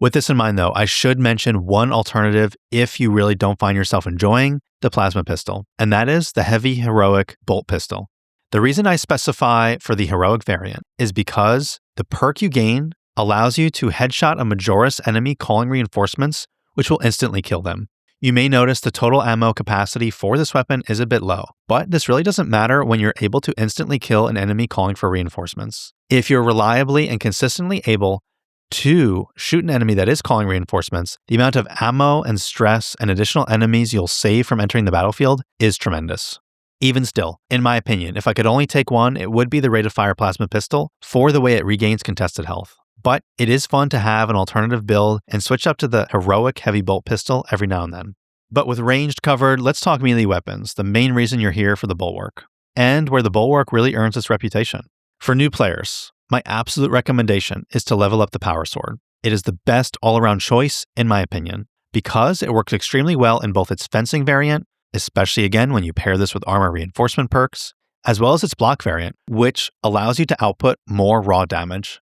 With this in mind though, I should mention one alternative if you really don't find yourself enjoying the Plasma Pistol, and that is the Heavy Heroic Bolt Pistol. The reason I specify for the Heroic variant is because the perk you gain allows you to headshot a Majoris enemy calling reinforcements, which will instantly kill them. You may notice the total ammo capacity for this weapon is a bit low, but this really doesn't matter when you're able to instantly kill an enemy calling for reinforcements. If you're reliably and consistently able to shoot an enemy that is calling reinforcements, the amount of ammo and stress and additional enemies you'll save from entering the battlefield is tremendous. Even still, in my opinion, if I could only take one, it would be the Rate of Fire Plasma Pistol for the way it regains contested health. But it is fun to have an alternative build and switch up to the Heroic Heavy Bolt Pistol every now and then. But with ranged covered, let's talk melee weapons, the main reason you're here for the Bulwark, and where the Bulwark really earns its reputation. For new players, my absolute recommendation is to level up the Power Sword. It is the best all-around choice, in my opinion, because it works extremely well in both its fencing variant, especially again when you pair this with armor reinforcement perks, as well as its block variant, which allows you to output more raw damage.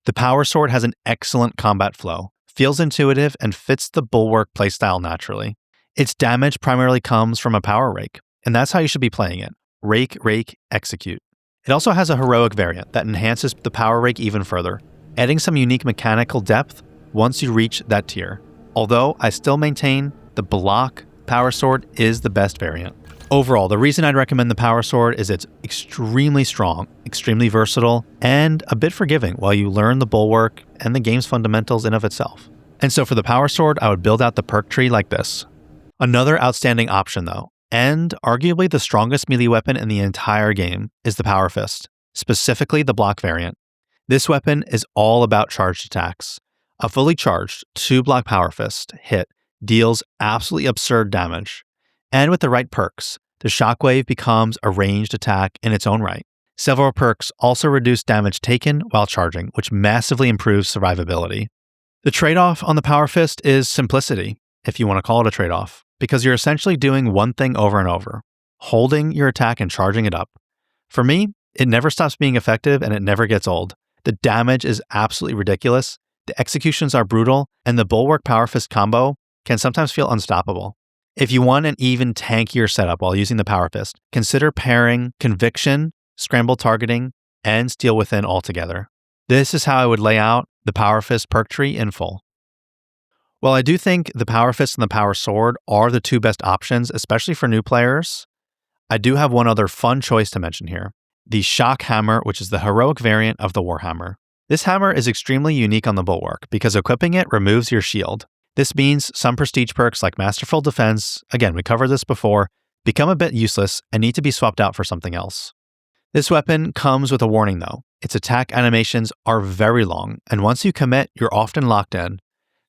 The Power Sword has an excellent combat flow, feels intuitive, and fits the Bulwark playstyle naturally. Its damage primarily comes from a power rake, and that's how you should be playing it. Rake, rake, execute. It also has a heroic variant that enhances the power rake even further, adding some unique mechanical depth once you reach that tier. Although I still maintain the block Power Sword is the best variant. Overall, the reason I'd recommend the Power Sword is it's extremely strong, extremely versatile, and a bit forgiving while you learn the Bulwark and the game's fundamentals in of itself. And so for the Power Sword, I would build out the perk tree like this. Another outstanding option though, and arguably the strongest melee weapon in the entire game, is the Power Fist, specifically the block variant. This weapon is all about charged attacks. A fully charged 2-block Power Fist hit deals absolutely absurd damage. And with the right perks, the Shockwave becomes a ranged attack in its own right. Several perks also reduce damage taken while charging, which massively improves survivability. The trade-off on the Power Fist is simplicity, if you want to call it a trade-off, because you're essentially doing one thing over and over, holding your attack and charging it up. For me, it never stops being effective and it never gets old. The damage is absolutely ridiculous, the executions are brutal, and the Bulwark Power Fist combo can sometimes feel unstoppable. If you want an even tankier setup while using the Power Fist, consider pairing Conviction, Scramble Targeting, and Steel Within all together. This is how I would lay out the Power Fist perk tree in full. While I do think the Power Fist and the Power Sword are the two best options, especially for new players, I do have one other fun choice to mention here. The Shock Hammer, which is the heroic variant of the Warhammer. This hammer is extremely unique on the Bulwark because equipping it removes your shield. This means some prestige perks like Masterful Defense, again we covered this before, become a bit useless and need to be swapped out for something else. This weapon comes with a warning though. Its attack animations are very long, and once you commit, you're often locked in.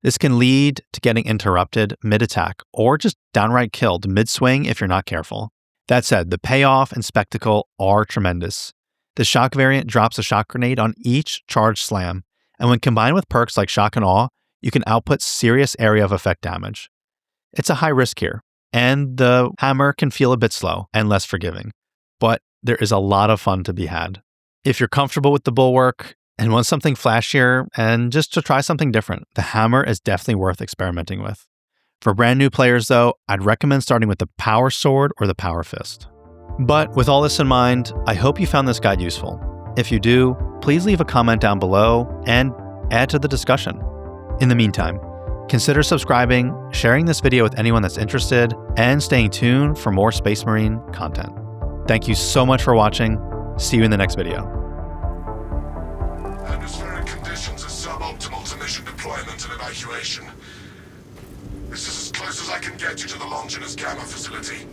This can lead to getting interrupted mid-attack or just downright killed mid-swing if you're not careful. That said, the payoff and spectacle are tremendous. The shock variant drops a shock grenade on each charged slam, and when combined with perks like Shock and Awe, you can output serious area of effect damage. It's a high risk here, and the hammer can feel a bit slow and less forgiving, but there is a lot of fun to be had. If you're comfortable with the Bulwark and want something flashier and just to try something different, the hammer is definitely worth experimenting with. For brand new players though, I'd recommend starting with the Power Sword or the Power Fist. But with all this in mind, I hope you found this guide useful. If you do, please leave a comment down below and add to the discussion. In the meantime, consider subscribing, sharing this video with anyone that's interested, and staying tuned for more Space Marine content. Thank you so much for watching. See you in the next video. Atmospheric conditions are suboptimal to mission deployment and evacuation. This is as close as I can get you to the Longinus Gamma facility.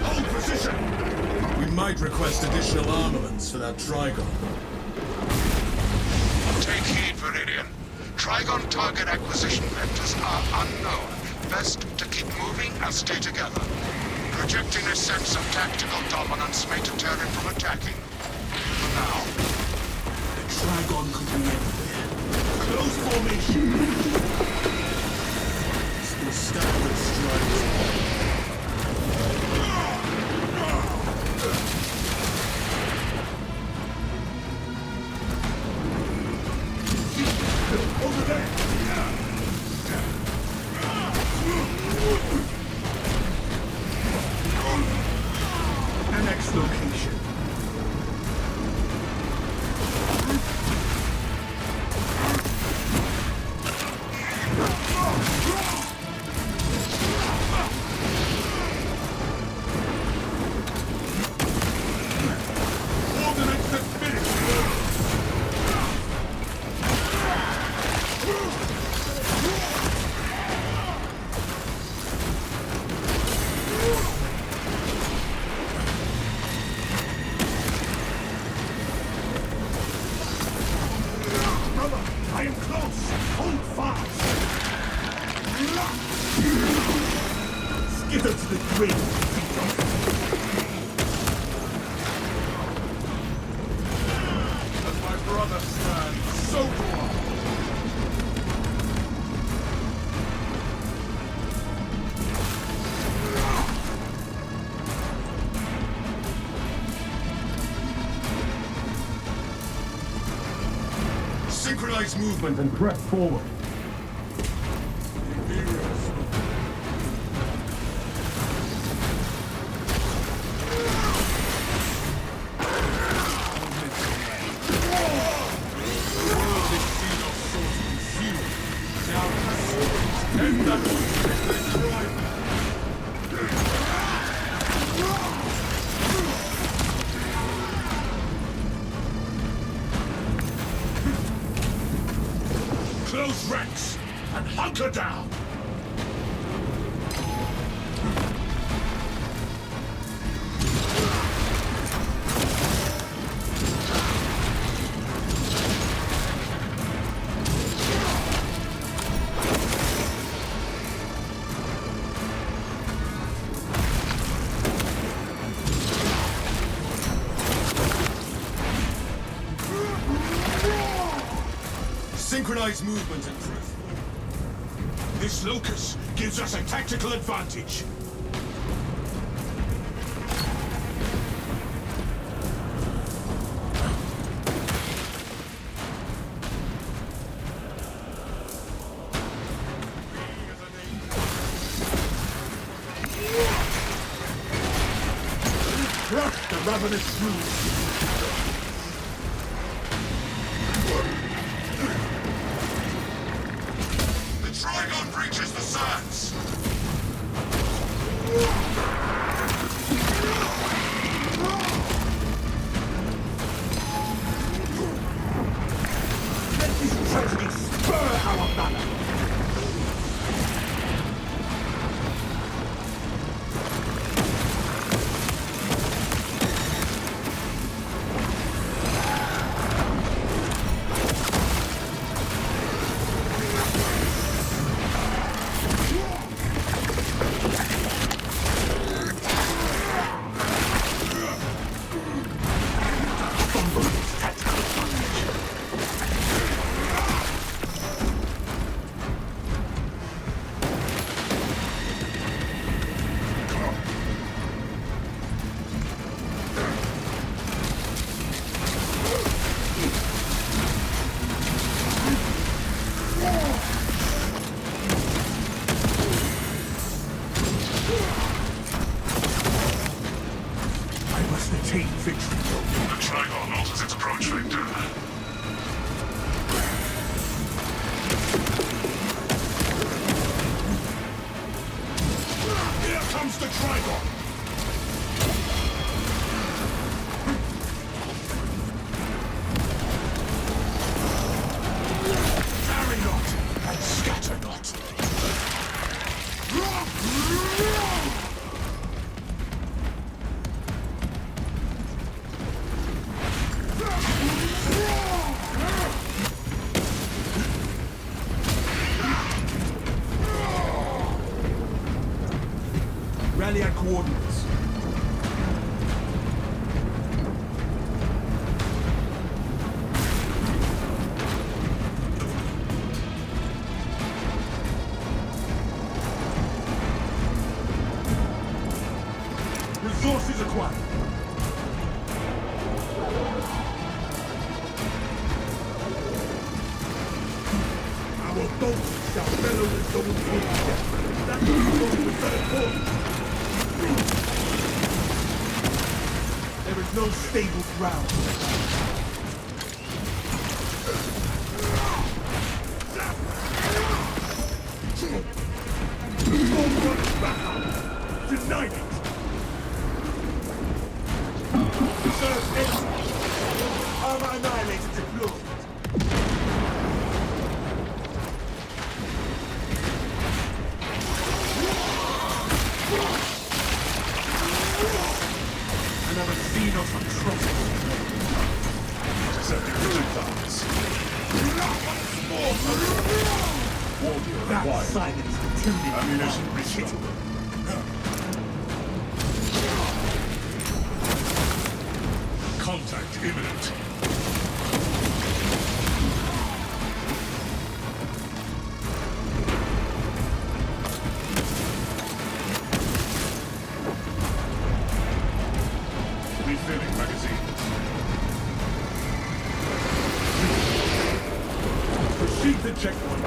Hold position! We might request additional armaments for that Trigon. Take heed, Viridian. Trigon target acquisition vectors are unknown. Best to keep moving and stay together. Projecting a sense of tactical dominance may deter it from attacking. For now. The Trigon could be anywhere. Close formation! Still standard strikes. Over there! The next location. Ordnance has finished. I am close! Hold fast! Skitter to the grave! As my brother stands, so do I! Synchronize movement and press forward. Close ranks and hunker down! Synchronize movement and press. This locus gives us a tactical advantage. Crush the ravenous brood. Trigon breaches the sands! Let this tragedy spur our valor! Attain victory. The Trigon alters its approach vector. Here comes the Trigon! Tarry not, and scatter not! Rally at coordinates. Resources acquired. Our boats shall bellow as though we were death. That will be very important. There is no stable ground. Don't run us back. Deny it. Reserve empty. Armor annihilator deployed. Another Xenos atrocity. Accepting projectiles. That silence intimidates Ammunition restocked. Contact imminent. Refilling magazines. Proceed to checkpoint.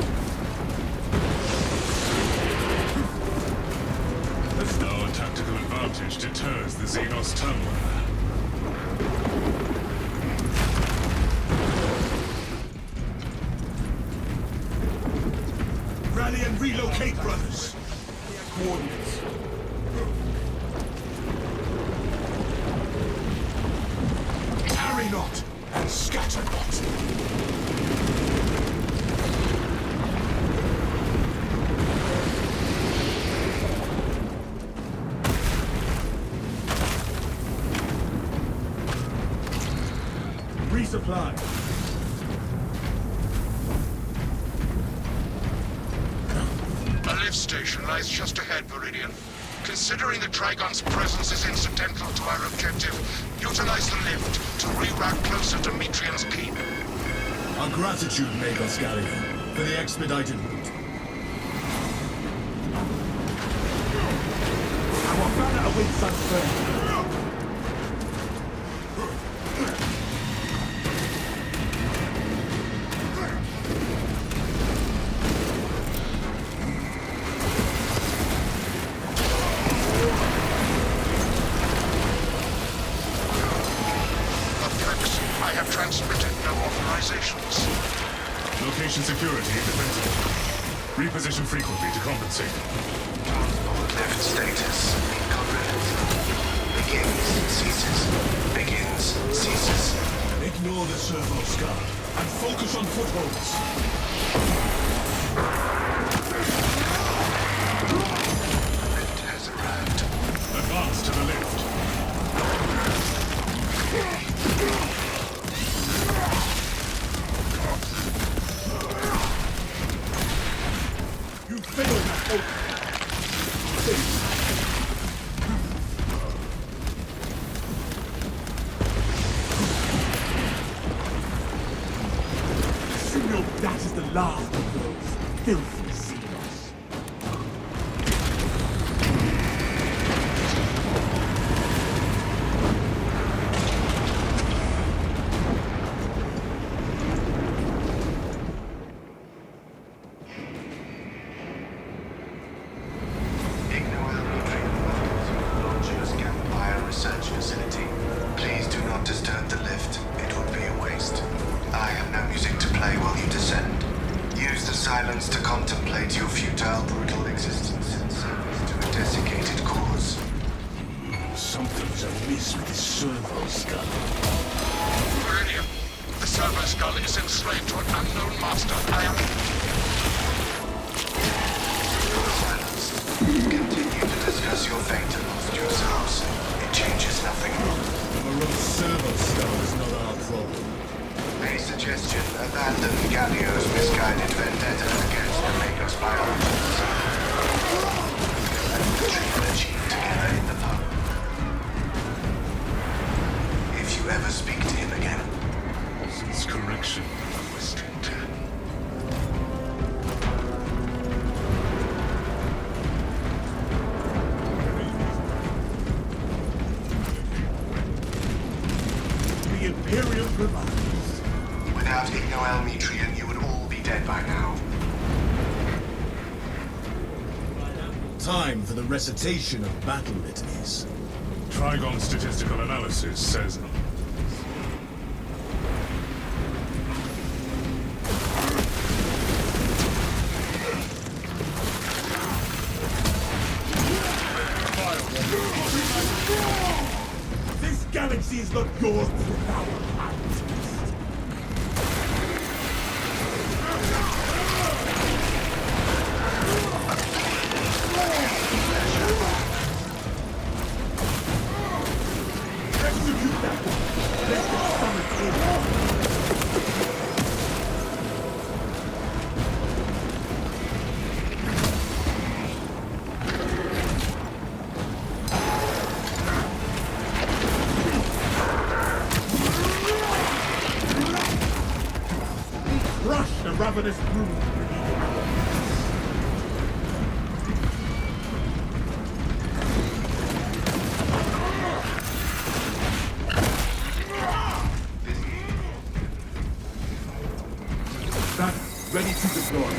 Our tactical advantage deters the Xenos tunnel. Rally and relocate, brothers. Coordinates. Tarry not, and scatter not. Resupply. A lift station lies just ahead, Viridian. Considering the Trigon's presence is incidental to our objective, utilize the lift to reroute closer to Metrian's keep. Our gratitude, Magos Gallion, for the expedited route. Our banner awaits unfurled. I have transmitted no authorizations. Location security defensible. Reposition frequently to compensate. Transport lift status incorrect. Begins, ceases. Begins, ceases. Ignore the servo scar and focus on footholds. Lift has arrived. Advance to the lift. You failed that oath. Signal that is the last of those filthy Xenos. Ignore the Metrian portals. Launch your campfire research facility. Something's amiss with this servo skull. Meridian, the servo skull is enslaved to an unknown master. I am... Silence. Continue to discuss your fate amongst yourselves. It changes nothing. The morose servo skull is not our problem. A suggestion, abandon Gallio's misguided vendetta against the Maker's biologists. And trilogy together in the pub. If you ever speak to him again. Since correction. Question 10. The Imperial provides. Without Ignoel-Metrian, you would all be dead by now. Time for the recitation of battle litanies. Trigon statistical analysis says This galaxy is not yours without hands. Execute that one. Let the summit in. Crush the ravenous brood. Ready to deploy.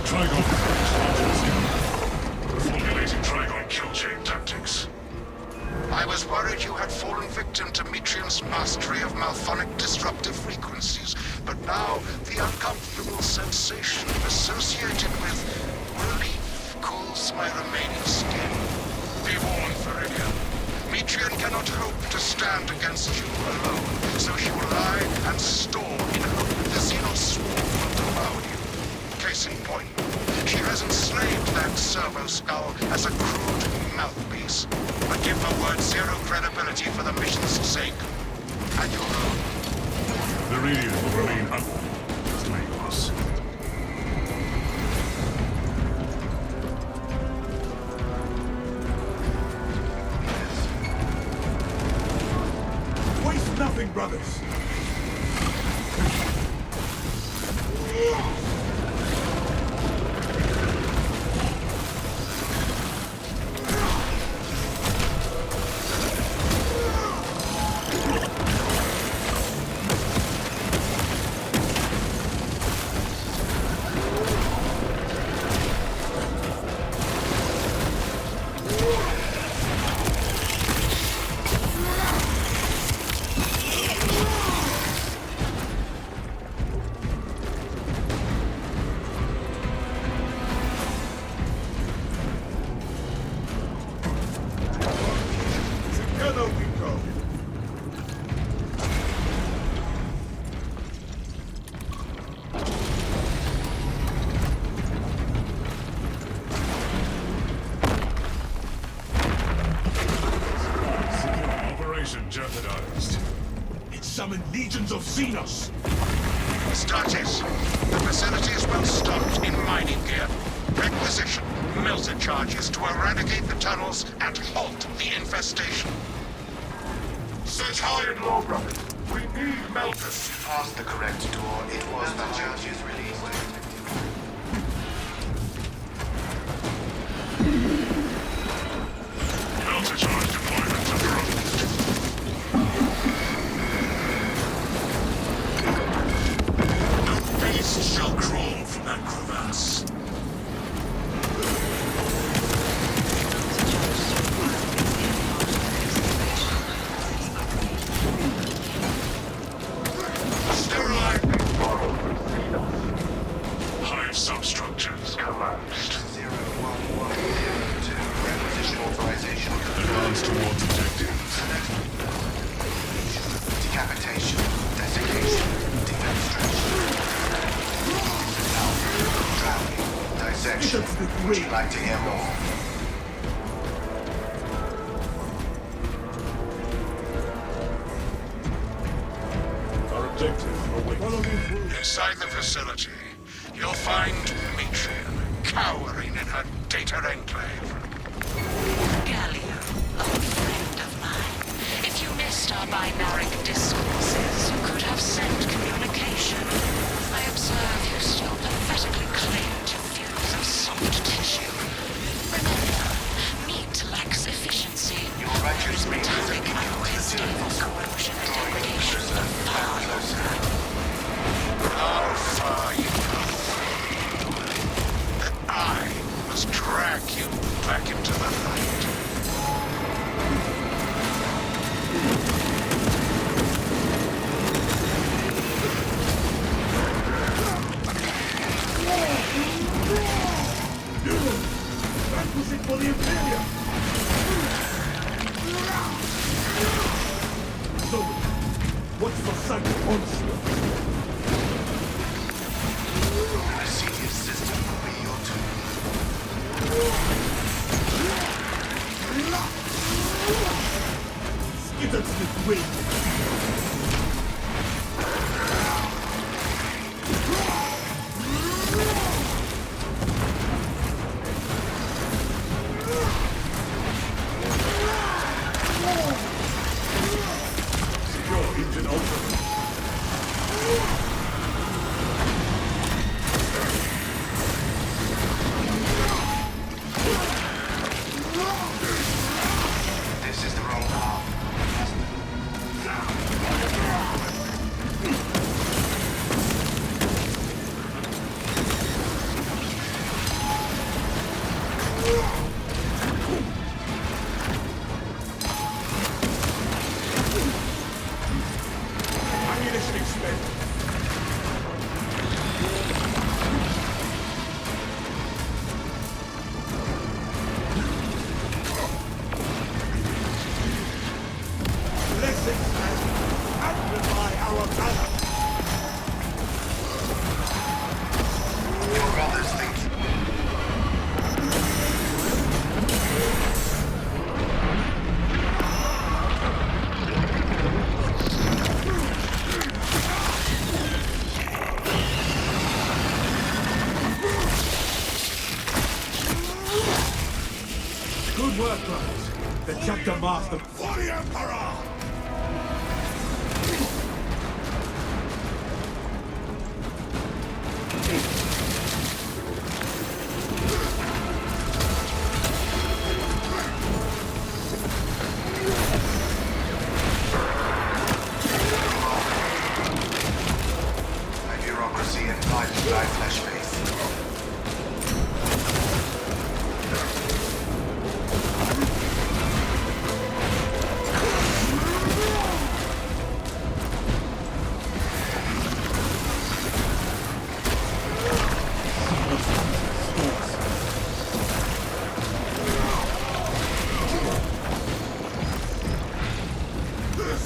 Trigon. Formulating Trigon kill chain tactics. I was worried you had fallen victim to Metrian's mastery of malphonic disruptive frequencies, but now the uncomfortable sensation associated with relief cools my remaining skin. Be warned, Viridian. Metrian cannot hope to stand against you alone, so she will lie and store in hope the Xenos swarm will devour you. Case in point, she has enslaved that servo skull as a crude mouthpiece, but give her word zero credibility for the mission's sake. And your own. The radiant will remain just like us. Waste nothing, brothers. Together we go. Operation jeopardized. It summoned legions of Xenos. Startes, the facility is well stocked in mining gear. Requisition melta charges to eradicate the tunnels and halt the infestation. Search high and low, brothers. We need meltas. Past the correct door, it was the charges released. Melta charge deployment approved. No beast shall crawl from that crevasse. Sterilize. Hive substructures collapsed. 01102, requisition authorization. Advance towards objectives. Decapitation, desiccation, defenestration. Drowning, dissection. Would you like to hear more? Our objective awaits. Inside the facility, you'll find Metrian cowering in her data enclave. Gallia, old friend of mine. If you missed our binaric discourses, you could have sent communication. I observe you still pathetically cling to views of soft tissue. Remember, meat lacks efficiency. Your righteous meat is a Metallic beacon to alloys the stable universe. corrosion and Drawing degradation closer and far closer. How far you go? That I must drag you back into the light. That was it for the Imperium! So, what's the sight onslaught? The Senior system will be your tomb. Skittles with wind! Secure engine open. This is the wrong path. Ammunition expended! Blessings and amplify our valor! Your brothers think Good work, brothers. The chapter master for the Emperor! a bureaucracy enlightened by flesh face.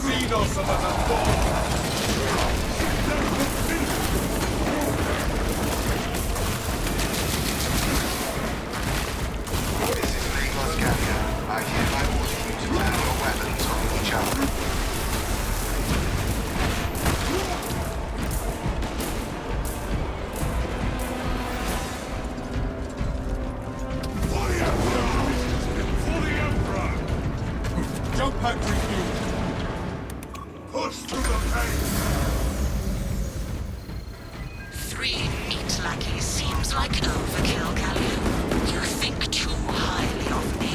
Xenos of the This is Legos Gallia. I hereby order you to turn your weapons on each other. For the Emperor! For the Emperor! Jump pack refuel! Push through the pain! 3 meat lackeys seems like overkill, Gallia. You think too highly of me.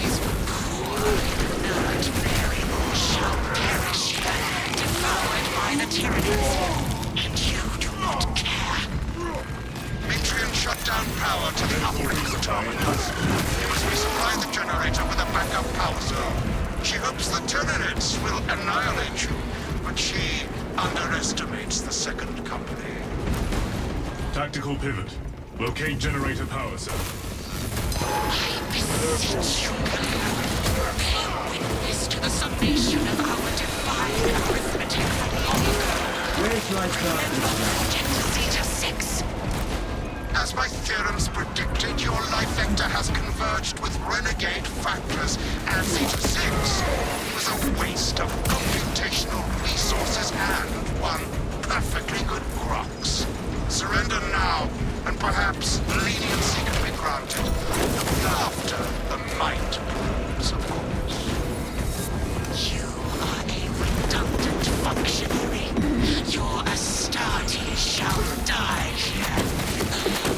These poor, inert variables shall perish here, devoured by the Tyranids. And you do not care. on power to the upright Terminus. You must resupply the generator with a backup power cell. She hopes the Tyranids will annihilate you, but she underestimates the second company. Tactical pivot. Locate generator power cell. I beseech you, bear witness to the summation of our divine arithmetic from long ago. Remember Project Zeta 6. As my theorems predicted, your life vector has converged with renegade factors and Zeta 6. It was a waste of computational resources and one perfectly good Grox. Surrender now, and perhaps leniency can be granted. After the might proves, of course. You are a redundant functionary. Your Astartes shall die here, alone,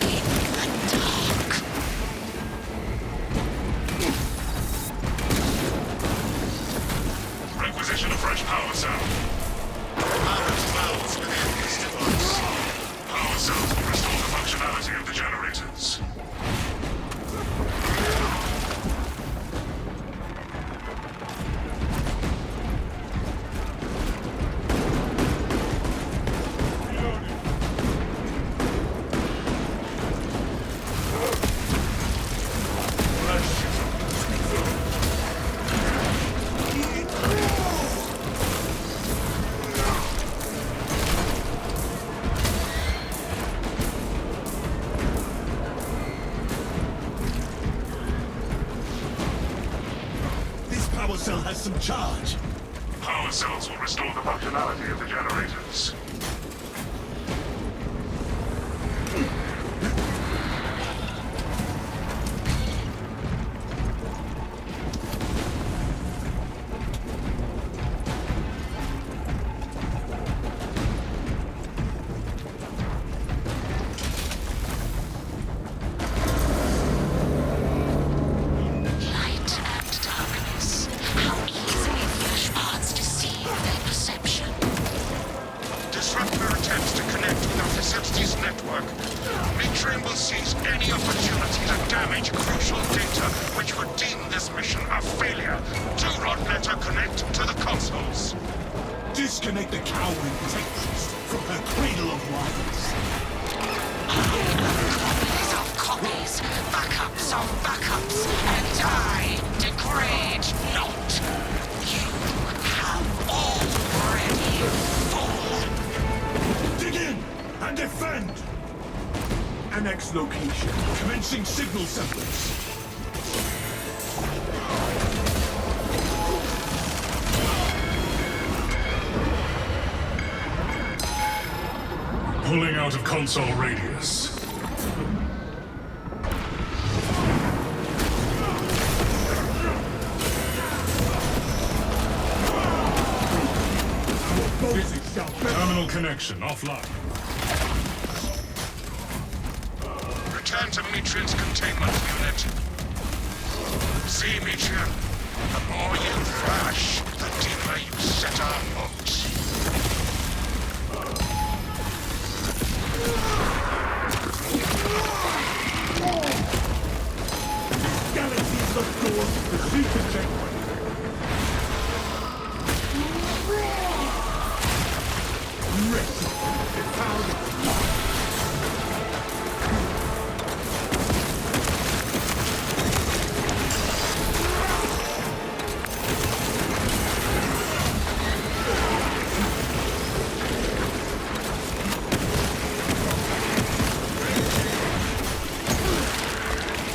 in the dark. Requisition a fresh power cell. Power wells within this device. Power cells will restore the functionality of the generators. This power cell has some charge. Power cells will restore the functionality of the generators. Light and darkness. How easily flesh parts deceive their perception. Disrupt her attempts to connect with our facilities network. Matrium will seize any opportunity to damage crucial data, which would deem this mission a failure. Do not let her connect to the consoles. Disconnect the cowering technicians from her cradle of lies. Copies of copies, backups of backups, and I degrade not. You have already fallen. Dig in and defend! Annex location. Commencing signal semblance. Pulling out of console radius. Terminal connection offline. Return to Metrian's containment unit. See, Metrian, the more you thrash, the deeper you set our hooks. Galaxies of doors to the secret checkpoint. Ready. Found it.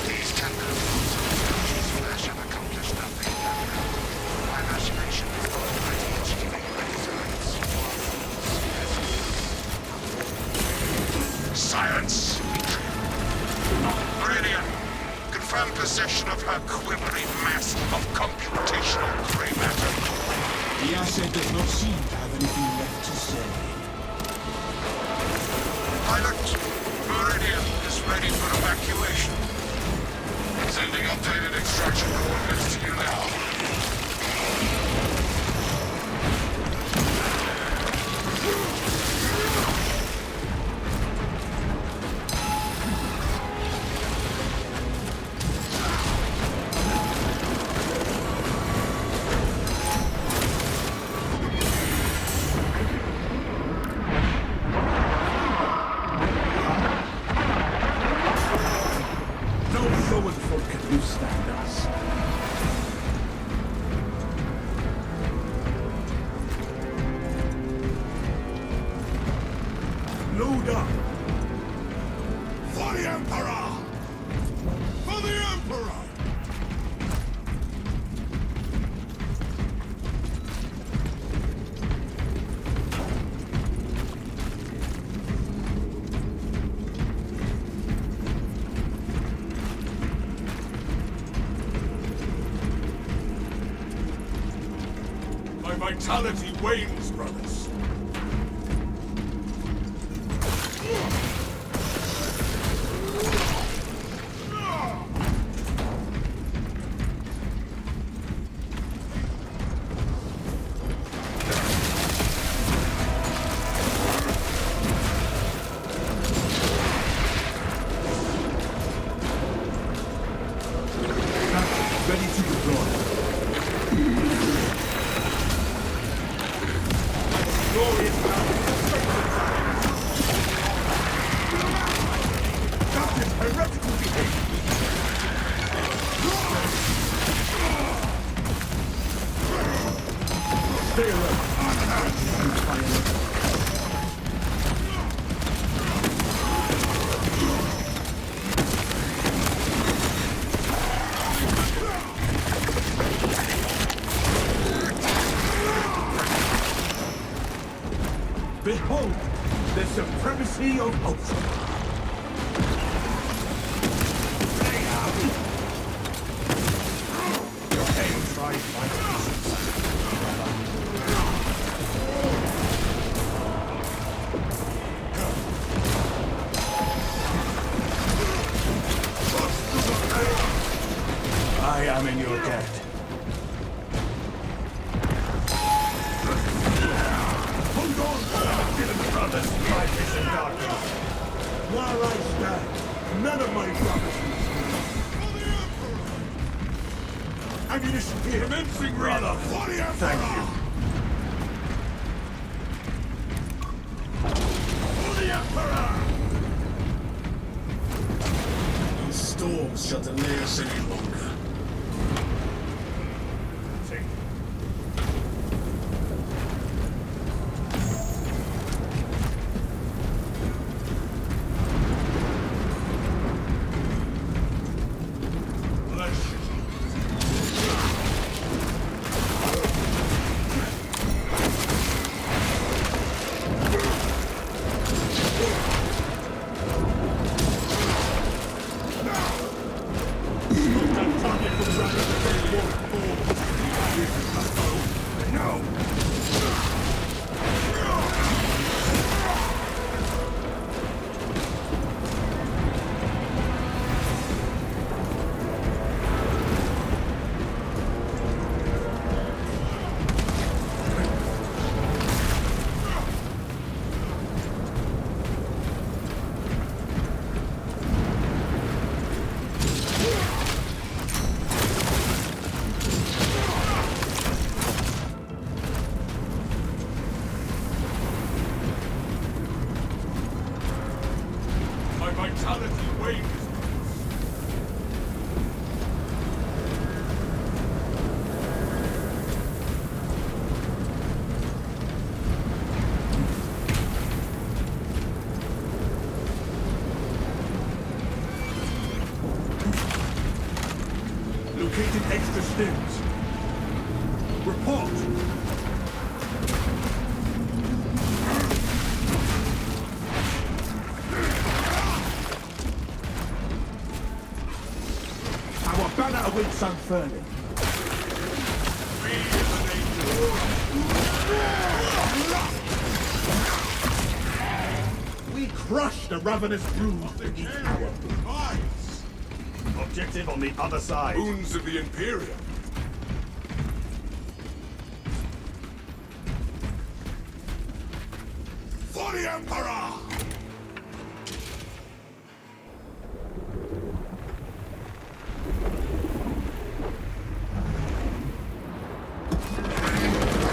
These tendrils, these flesh have accomplished nothing. My imagination is already achieving great science. Silence! Meridian, confirm possession of her quivering mass of computational gray matter. The asset does not seem to have anything left to say. Pilot, Meridian is ready for evacuation. Sending updated extraction coordinates to you now. Load up! For the Emperor! For the Emperor! My vitality wanes, brothers. Ready to deploy. Glorious Captain, heretical behavior! Stay alert! Behold, the supremacy of Ultra! Your aim tries my patience. I am in your debt. Hold on, Dylan brothers, my vision darkness. While I stand, none of my brothers will sleep. Ammunition here. Commencing, brother. Thank you. For the Emperor! These storms shall delay us any longer. Located extra stims. Report! Our banner awaits unfurling. We crush the ravenous brood in each hour. Objective on the other side. Boons of the Imperium. For the Emperor! I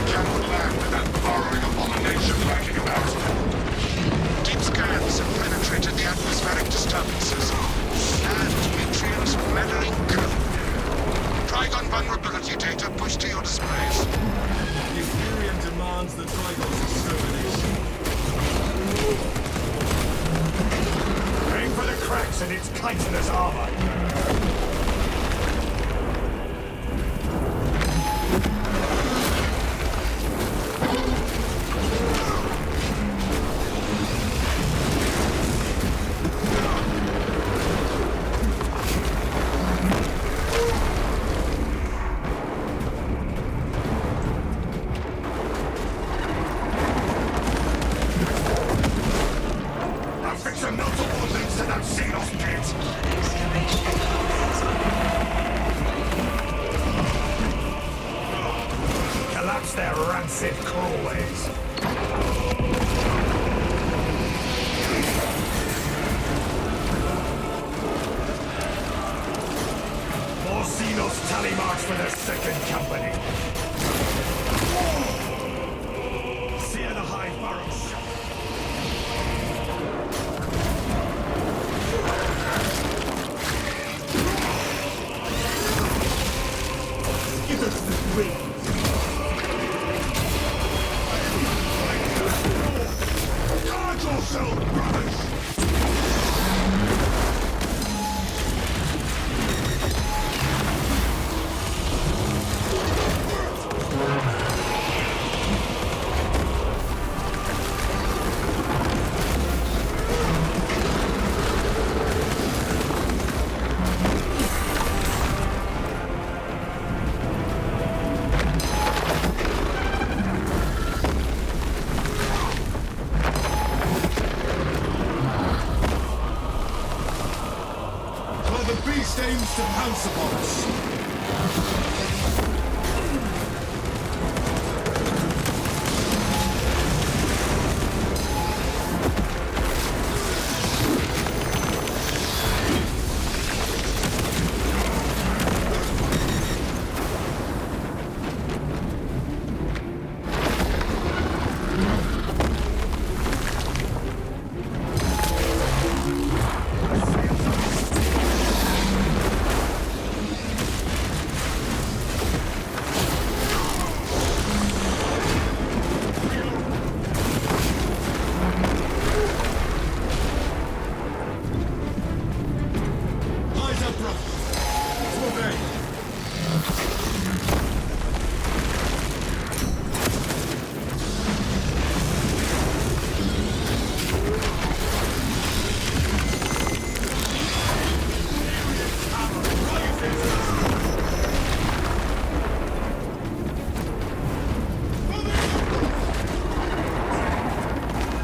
cannot land with that burrowing abomination lurking about. Deep scans have penetrated the atmospheric disturbances, and Demetrian's meddling code. Trigon vulnerability data pushed to your displays. The Imperium demands the Trigon's extermination. cracks in its chitinous armor. I'll fix a notable links to that Xenos pit. Collapse their rancid crawlways. More Xenos tally marks for the second company. Sear the hive burrows. Give us the ring. Guard yourself, brothers! The beast aims to pounce upon us. Eyes up, brother. To obey.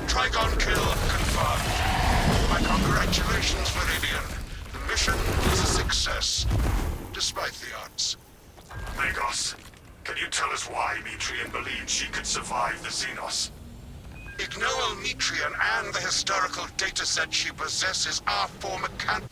Trigon kill confirmed. My congratulations, Viridian. The mission was a success, despite the odds. Megos, can you tell us why Metrian believed she could survive the Xenos? Ignore Metrian and the historical dataset she possesses are for mechan...